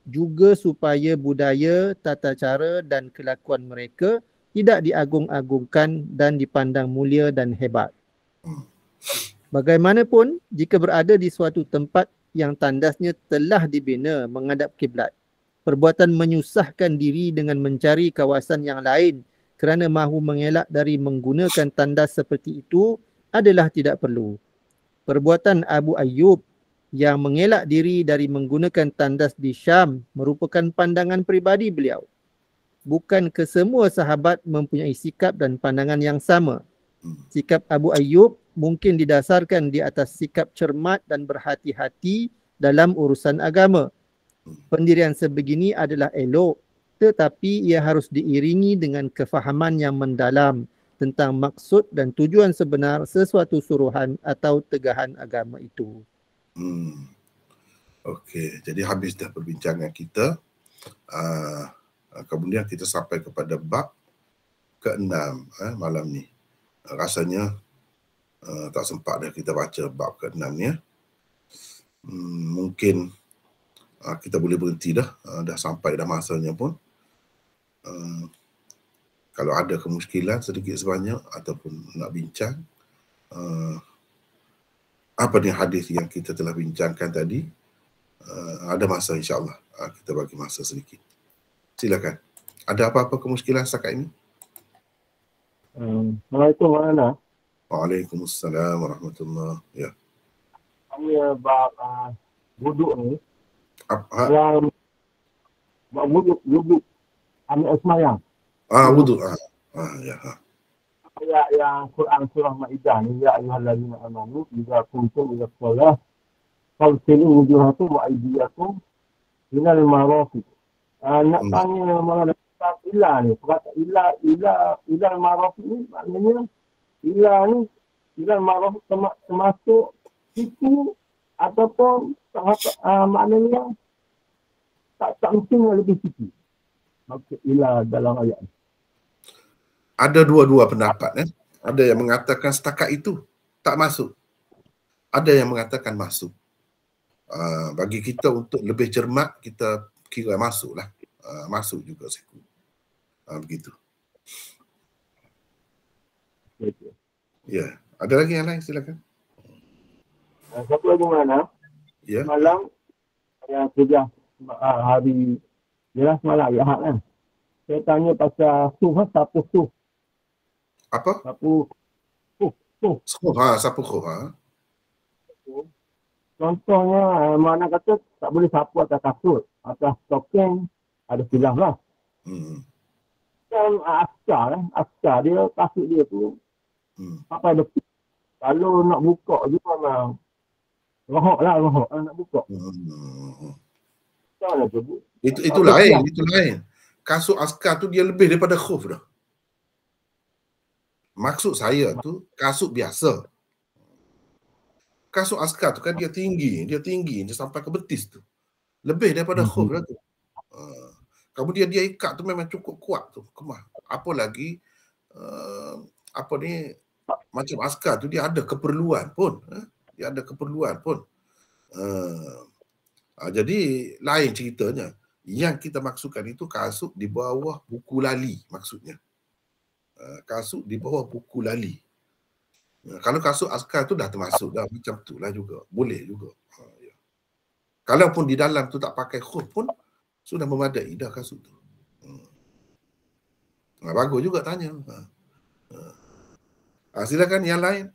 juga supaya budaya, tata cara dan kelakuan mereka tidak diagung-agungkan dan dipandang mulia dan hebat. Bagaimanapun, jika berada di suatu tempat yang tandasnya telah dibina menghadap kiblat, perbuatan menyusahkan diri dengan mencari kawasan yang lain kerana mahu mengelak dari menggunakan tandas seperti itu adalah tidak perlu. Perbuatan Abu Ayyub yang mengelak diri dari menggunakan tandas di Syam merupakan pandangan peribadi beliau. Bukan kesemua sahabat mempunyai sikap dan pandangan yang sama. Sikap Abu Ayyub mungkin didasarkan di atas sikap cermat dan berhati-hati dalam urusan agama. Pendirian sebegini adalah elok, tetapi ia harus diiringi dengan kefahaman yang mendalam tentang maksud dan tujuan sebenar sesuatu suruhan atau tegahan agama itu. Okey, jadi habis dah perbincangan kita. Kemudian kita sampai kepada bab ke-6 malam ni. Rasanya tak sempat dah kita baca bab ke-6 ni. Mungkin kita boleh berhenti dah. Dah sampai dah masanya pun. Kalau ada kemuskilan sedikit sebanyak ataupun nak bincang apa ni hadis yang kita telah bincangkan tadi, ada masa insya-Allah kita bagi masa sedikit. Silakan. Ada apa-apa kemuskilan setakat ini? Assalamualaikum warahmatullahi. Waalaikumsalam warahmatullahi. Ya. Saya bab wuduk ni. Apa? Yang bab wuduk ambil semayang. Wuduk. Ya. Ayat yang Quran surah Maidah ni, ya ayyuhallazina amanu idza kuntum ila shalah fagsilu wujuhakum wa aydiyakum minal marafiq. Nak tanya malam ilah ni, perkata ilah marafiq ni maknanya ilah ni ilah marafiq termasuk itu ataupun maknanya tak mesti lebih sikit. Maksud ilah dalam ayat ni. Ada dua-dua pendapat. Ada yang mengatakan setakat itu tak masuk. Ada yang mengatakan masuk. Bagi kita untuk lebih cermat, kita kira masuklah. Masuk juga siku. Begitu. Ya. Ada lagi yang lain? Silakan. Satu lagi mana? Ya. Malam yang kerja hari jelas malam Ahad kan. Saya tanya pasal sapu suh. Apa? Sapu Suh. Sapu suh. Contohnya mana kata tak boleh sapu atas kasut, atas stocking, ada khilaf lah. Dan askar dia, kasut dia tu sampai depan. Kalau nak buka je memang rohok nak buka. Macam tu bu? Itu lain. Kasut askar tu dia lebih daripada khuf dah. Maksud saya tu kasut biasa. Kasut askar tu kan dia tinggi dia sampai ke betis tu. Lebih daripada khuf dah tu. Kemudian dia ikat tu memang cukup kuat tu. Kemah. Apa lagi macam askar tu dia ada keperluan pun. Dia ada keperluan pun. Jadi lain ceritanya. Yang kita maksudkan itu kasut di bawah buku lali maksudnya. Kasut di bawah buku lali. Kalau kasut askar tu dah termasuk dah macam tu lah juga. Boleh juga. Ya. Kalaupun di dalam tu tak pakai khuf pun sudah memadai dah kasut tu. Bagus juga tanya. Silakan yang lain.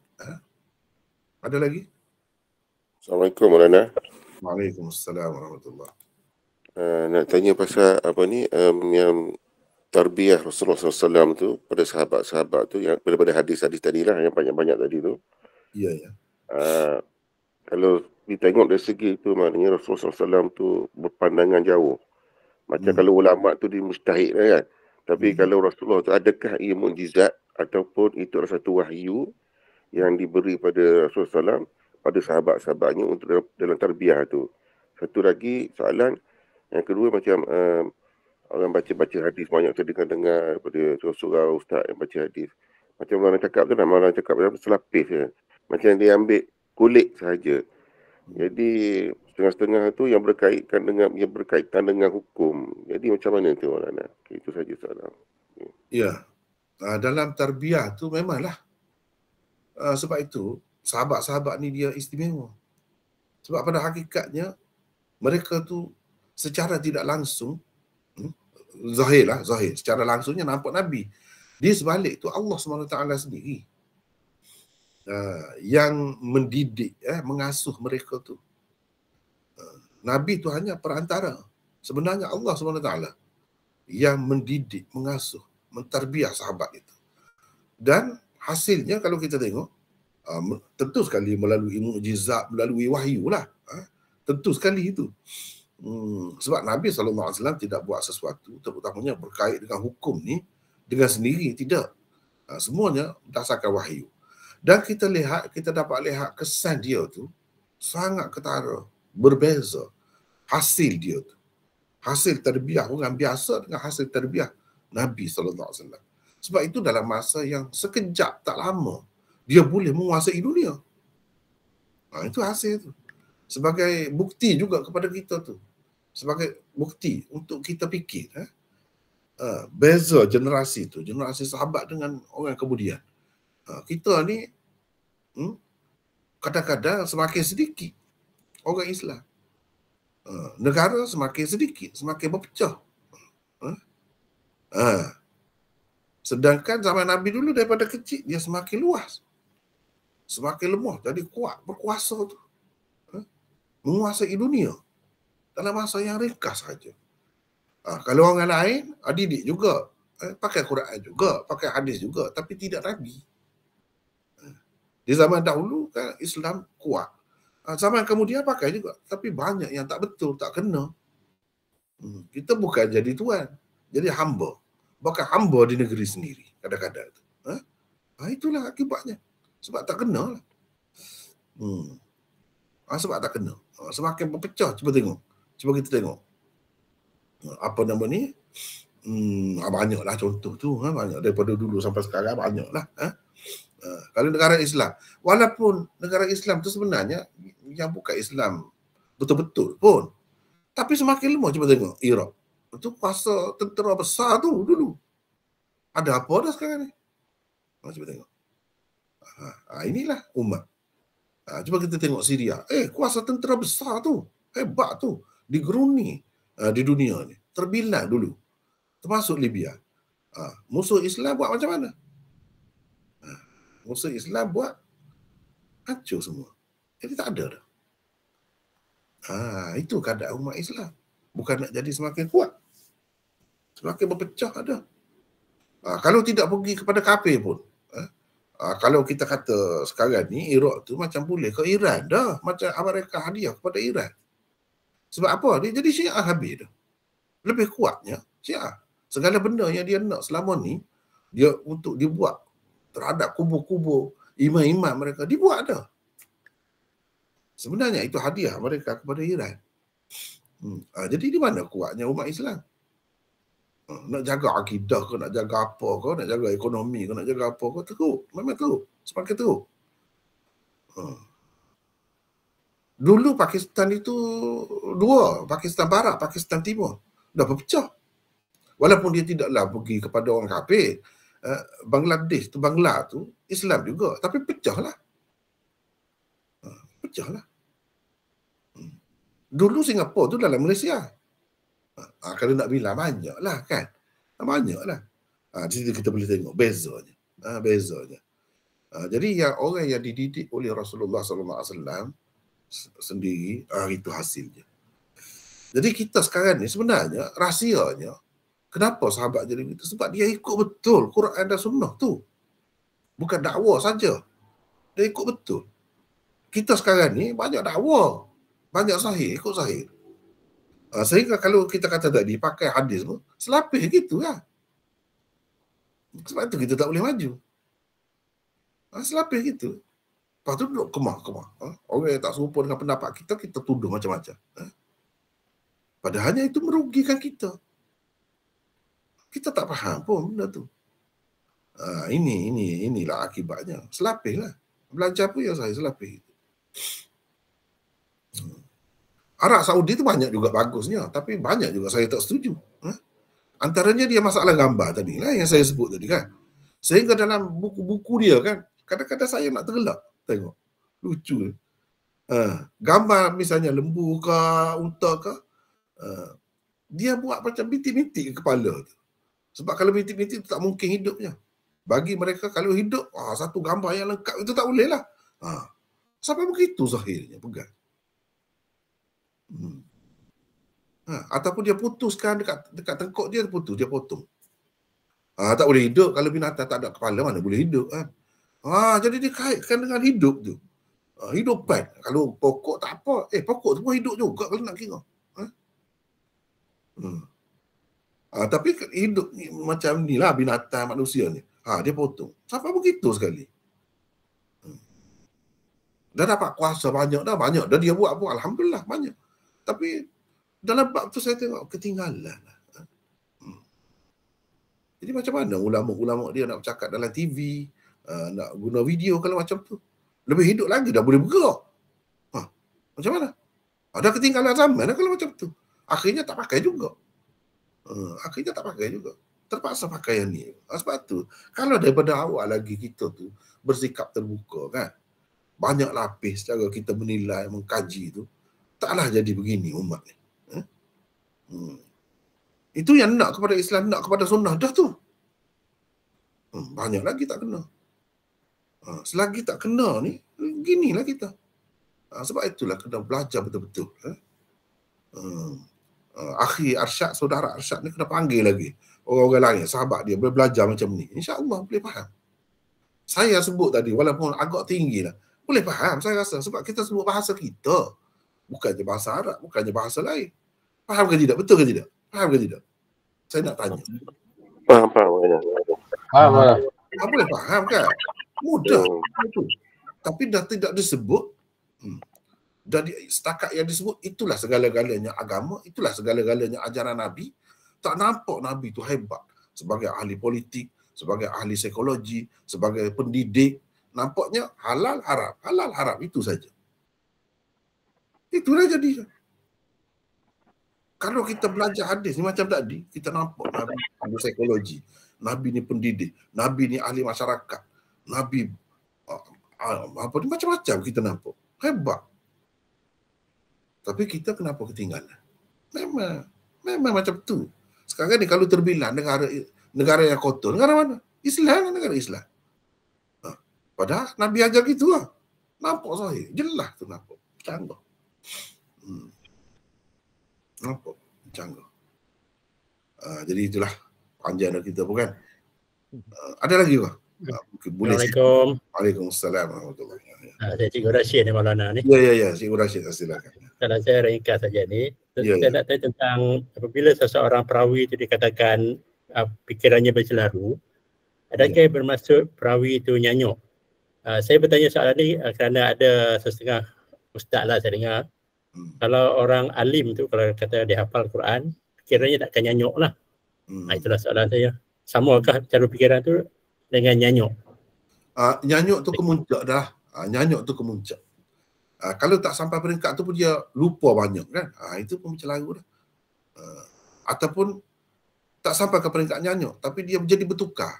Ada lagi? Assalamualaikum Maulana. Waalaikumsalam warahmatullahi. Nak tanya pasal yang tarbiyah Rasulullah SAW tu pada sahabat-sahabat tu, yang daripada hadis-hadis tadilah yang banyak-banyak tadi tu. Ya. Kalau ditengok dari segi tu, maknanya Rasulullah SAW tu berpandangan jauh. Macam kalau ulama tu dia mustahil kan. Tapi kalau Rasulullah tu, adakah ia mukjizat ataupun itu adalah satu wahyu yang diberi pada Rasulullah SAW pada sahabat-sahabatnya untuk dalam tarbiyah tu. Satu lagi soalan yang kedua, macam orang baca hadis banyak tu dengar daripada surau ustaz yang baca hadis. Macam orang cakap tu, orang cakap selapis je. Macam dia ambil kulit sahaja. Jadi setengah-setengah tu yang berkaitan dengan hukum. Jadi macam mana tu orang? Itu saja soalan. Ya. Dalam tarbiyah tu memanglah. Sebab itu sahabat-sahabat ni dia istimewa. Sebab pada hakikatnya mereka tu secara tidak langsung zahir secara langsungnya nampak Nabi. Dia sebalik tu Allah SWT sendiri yang mendidik, mengasuh mereka tu. Nabi tu hanya perantara. Sebenarnya Allah SWT yang mendidik, mengasuh, mentarbiah sahabat itu. Dan hasilnya kalau kita tengok, tentu sekali melalui mukjizat, melalui wahyu lah. Tentu sekali itu. Sebab Nabi SAW tidak buat sesuatu terutamanya berkait dengan hukum ni dengan sendiri, tidak. Semuanya berdasarkan wahyu. Dan kita dapat lihat kesan dia tu sangat ketara, berbeza hasil dia tu. Hasil tarbiyah orang biasa dengan hasil tarbiyah Nabi SAW. Sebab itu dalam masa yang sekejap, tak lama, dia boleh menguasai dunia. Itu hasil tu. Sebagai bukti juga kepada kita tu. Sebagai bukti untuk kita fikir. Beza generasi tu, generasi sahabat dengan orang kemudian. Kita ni kadang-kadang semakin sedikit orang Islam. Negara semakin sedikit, semakin berpecah. Sedangkan zaman Nabi dulu daripada kecil dia semakin luas. Semakin lemah, jadi kuat, berkuasa tu. Menguasai dunia dalam masa yang ringkas saja. Kalau orang lain, didik juga. Pakai Quran juga, pakai hadis juga, tapi tidak Nabi. Di zaman dahulu kan Islam kuat. Zaman kemudian pakai juga, tapi banyak yang tak betul, tak kena. Kita bukan jadi tuan, jadi hamba. Bahkan hamba di negeri sendiri kadang-kadang. Itulah akibatnya. Sebab tak kena lah. Sebab tak kena. Semakin berpecah. Cuba tengok. Cuba kita tengok. Apa nama ni? Banyaklah contoh tu. Banyak daripada dulu sampai sekarang banyaklah. Kalau negara Islam. Walaupun negara Islam tu sebenarnya yang bukan Islam betul-betul pun. Tapi semakin lemah. Cuba tengok. Iraq. Itu kuasa tentera besar tu dulu. Ada apa dah sekarang ni? Cuba tengok. Inilah umat. Cuba kita tengok Syria. Kuasa tentera besar tu. Hebat tu. Digeruni di dunia ni. Terbilang dulu. Termasuk Libya. Musuh Islam buat macam mana? Musuh Islam buat hancur semua. Jadi tak ada dah. Itu keadaan umat Islam. Bukan nak jadi semakin kuat. Semakin berpecah ada. Kalau tidak pergi kepada kafir pun. Kalau kita kata sekarang ni Iraq tu macam boleh ke Iran dah. Macam Amerika hadiah kepada Iran. Sebab apa? Dia jadi Syiah habis dah. Lebih kuatnya Syiah. Segala benda yang dia nak selama ni, dia untuk dibuat terhadap kubur-kubur imam-imam mereka, dibuat dah. Sebenarnya itu hadiah mereka kepada Iran. Jadi di mana kuatnya umat Islam? Nak jaga akidah ke, nak jaga apa ke, nak jaga ekonomi ke, nak jaga apa ke, teruk. Memang teruk. Semakin teruk. Dulu Pakistan itu dua. Pakistan Barat, Pakistan Timur. Dah berpecah. Walaupun dia tidaklah pergi kepada orang kafir. Bangladesh tu, Bangla tu Islam juga. Tapi pecahlah. Pecahlah. Dulu Singapura tu dalam Malaysia. Kalau nak bilang banyaklah kan. Banyaklah. Di situ kita boleh tengok bezanya. Bezanya. Jadi yang orang yang dididik oleh Rasulullah SAW sendiri, itu hasilnya. Jadi kita sekarang ni sebenarnya rahsianya kenapa sahabat jadi begitu? Sebab dia ikut betul Quran dan Sunnah tu. Bukan dakwah saja. Dia ikut betul. Kita sekarang ni banyak dakwah. Banyak sahih, ikut sahih. Sehingga kalau kita kata tadi pakai hadis pun selapis gitu lah. Sebab itu kita tak boleh maju. Selapis gitu. Lepas tu duduk kemah-kemah. Orang yang tak serupa dengan pendapat kita, kita tuduh macam-macam. Padahalnya itu merugikan kita. Kita tak faham pun benda tu. Inilah akibatnya. Selapis lah. Belajar pun ya saya selapis. Arab Saudi tu banyak juga bagusnya, tapi banyak juga saya tak setuju. Antaranya dia masalah gambar tadi lah yang saya sebut tadi kan. Sehingga dalam buku-buku dia kan, kadang-kadang saya nak tergelak tengok. Lucu. Gambar misalnya lembu ke, unta ke, dia buat macam bintik-bintik kepala tu. Sebab kalau bintik-bintik tu tak mungkin hidupnya. Bagi mereka kalau hidup, satu gambar yang lengkap itu tak boleh lah. Sampai begitu zahirnya pegang. Ataupun dia putuskan dekat tengkok dia putus, dia potong. Tak boleh hidup kalau binatang tak ada kepala, mana boleh hidup kan. Jadi dia kaitkan dengan hidup tu. Hidupan. Kalau pokok tak apa, pokok tu pun hidup juga kalau nak kira. Tapi hidup ni, macam ni lah binatang manusia ni. Dia potong. Sampai begitu sekali. Dah dapat kuasa banyak dah. Dia buat pun alhamdulillah banyak. Tapi dalam bab tu saya tengok ketinggalan. Jadi macam mana ulama-ulama dia nak bercakap dalam TV, nak guna video kalau macam tu? Lebih hidup lagi, dah boleh bergerak. Macam mana? Ada ketinggalan zaman kalau macam tu. Akhirnya tak pakai juga. Terpaksa pakai yang ni. Sebab tu, kalau daripada awal lagi kita tu bersikap terbuka kan, banyak lapis cara kita menilai, mengkaji tu, taklah jadi begini umat ni. Itu yang nak kepada Islam, nak kepada sunnah dah tu. Banyak lagi tak kena. Selagi tak kena ni, ginilah kita. Sebab itulah kena belajar betul-betul. Akhi Arsyad, saudara Arsyad ni kena panggil lagi. Orang-orang lain, sahabat dia boleh belajar macam ni. InsyaAllah boleh faham. Saya sebut tadi, walaupun agak tinggi lah, boleh faham saya rasa. Sebab kita sebut bahasa kita. Bukannya bahasa Arab, bukannya bahasa lain. Faham ke tidak? Betul ke tidak? Faham ke tidak? Saya nak tanya. Faham. Boleh faham kan? Mudah. Tapi dah tidak disebut. Setakat yang disebut, itulah segala-galanya agama, itulah segala-galanya ajaran Nabi. Tak nampak Nabi tu hebat sebagai ahli politik, sebagai ahli psikologi, sebagai pendidik. Nampaknya halal haram, itu saja. Itulah jadi. Kalau kita belajar hadis ni macam tadi, kita nampak Nabi ahli psikologi, Nabi ni pendidik, Nabi ni ahli masyarakat, Nabi apa ni, macam-macam kita nampak. Hebat. Tapi kita kenapa ketinggalan? Memang macam tu. Sekarang ni kalau terbilang negara yang kotor, negara mana? Islam, negara Islam. Padahal Nabi ajar gitu lah. Nampak sahih. Jelas tu nampak. Canggah. Nampak? Canggah. Jadi itulah panjang kita pun kan. Ada lagi ke? Boleh. Assalamualaikum. Waalaikumsalam warahmatullahi wabarakatuh. Saya Cikgu Rashid ni Maulana ni. Ya, Cikgu Rashid, silakan. Kalau saya ringkas saja ni, Ya, saya nak tanya tentang apabila seseorang perawi itu dikatakan fikirannya bercelaru, adakah bermaksud perawi itu nyanyuk? Saya bertanya soalan ni kerana ada setengah ustaz lah saya dengar, kalau orang alim tu kalau kata dia hafal Quran, fikirannya takkan nyanyuk lah. Itulah soalan saya. Samakah cara fikiran tu dengan nyanyuk? Nyanyuk tu kemuncak dah. Nyanyuk tu kemuncak. Kalau tak sampai peringkat tu pun dia lupa banyak kan. Itu pun bercelaru dah. Ataupun tak sampai ke peringkat nyanyuk tapi dia menjadi bertukar.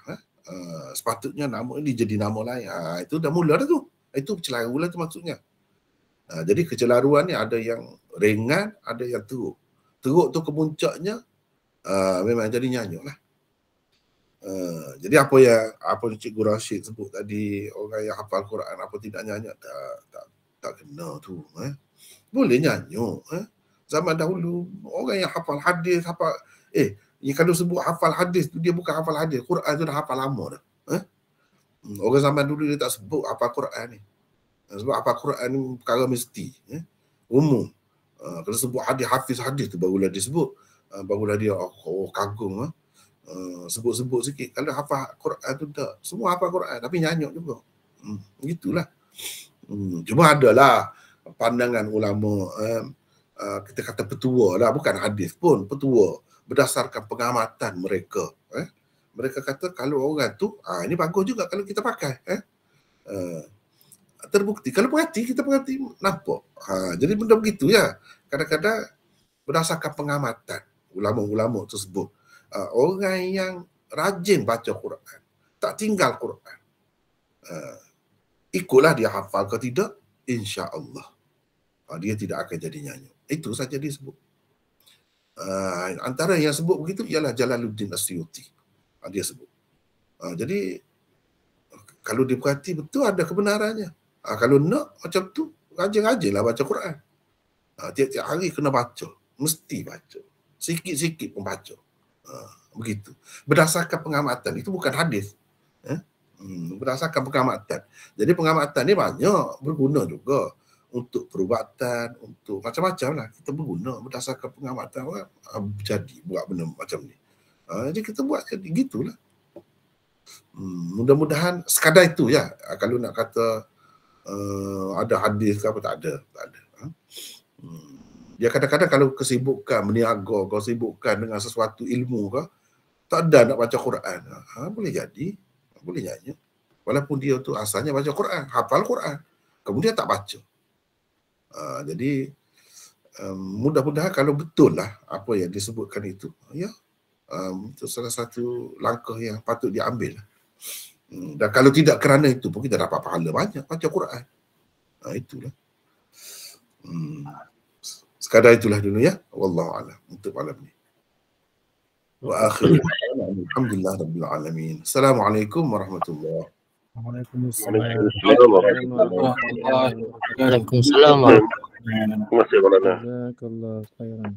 Sepatutnya nama dia jadi nama lain. Itu dah mula dah tu. Itu bercelaru lah tu maksudnya. Jadi kecelaruan ni ada yang ringan, ada yang teruk. Teruk tu kemuncaknya memang jadi nyanyuk lah. Jadi apa yang Cikgu Rashid sebut tadi, orang yang hafal Quran apa tidak nyanyuk, tak kena tu. Boleh nyanyuk. Zaman dahulu orang yang hafal hadis, kalau sebut hafal hadis tu dia bukan hafal hadis, Quran tu dah hafal lama dah. Orang zaman dulu dia tak sebut hafal Quran ni. Sebab hafal Quran ni perkara mesti, umum. Kalau sebut hadis, hafiz hadis tu barulah disebut, barulah dia kagum. Sebut-sebut sikit. Kalau hafal Quran tu tak, semua hafal Quran tapi nyanyuk juga. Begitulah. Cuma adalah pandangan ulama, kita kata petua lah, bukan hadis pun, petua berdasarkan pengamatan mereka. Mereka kata kalau orang tu, ini bagus juga kalau kita pakai. Terbukti. Kalau kita perhati, nampak. Jadi benda begitu ya. Kadang-kadang berdasarkan pengamatan ulama-ulama tersebut. Orang yang rajin baca Quran, tak tinggal Quran, ikutlah dia hafal ke tidak, insya-Allah dia tidak akan jadi nyanyuk. Itu saja disebut. Antara yang sebut begitu ialah Jalaluddin Asyuti. Dia sebut. Jadi kalau diperhati betul ada kebenarannya. Kalau nak macam tu, rajin-rajinlah baca Quran. Tiap-tiap hari kena baca, mesti baca. Sikit-sikit pun baca. Begitu. Berdasarkan pengamatan, itu bukan hadis. Berdasarkan pengamatan. Jadi pengamatan ni banyak berguna juga untuk perubatan, untuk macam-macam lah. Kita berguna berdasarkan pengamatan orang jadi buat benda macam ni. Jadi kita buat jadi gitulah. Mudah-mudahan sekadar itu ya. Kalau nak kata ada hadis ke apa, tak ada. Dia kadang-kadang kalau kesibukan meniaga, kau sibukkan dengan sesuatu ilmu ke, tak ada nak baca Quran. Boleh jadi, boleh nyanyi. Walaupun dia tu asalnya baca Quran, hafal Quran, kemudian tak baca. Jadi mudah-mudahan kalau betul lah apa yang disebutkan itu, ya, itu salah satu langkah yang patut diambil. Dan kalau tidak kerana itu pun kita dapat pahala banyak baca Quran. Itulah. Sekadar itulah dulu ya. Wallahu a'lam untuk malam ni. Wa akhiru alhamdulillah rabbil alamin. Assalamualaikum warahmatullahi wabarakatuh. Waalaikumsalam warahmatullahi wabarakatuh. Terima kasih, Maulana. Jazakallah khairan.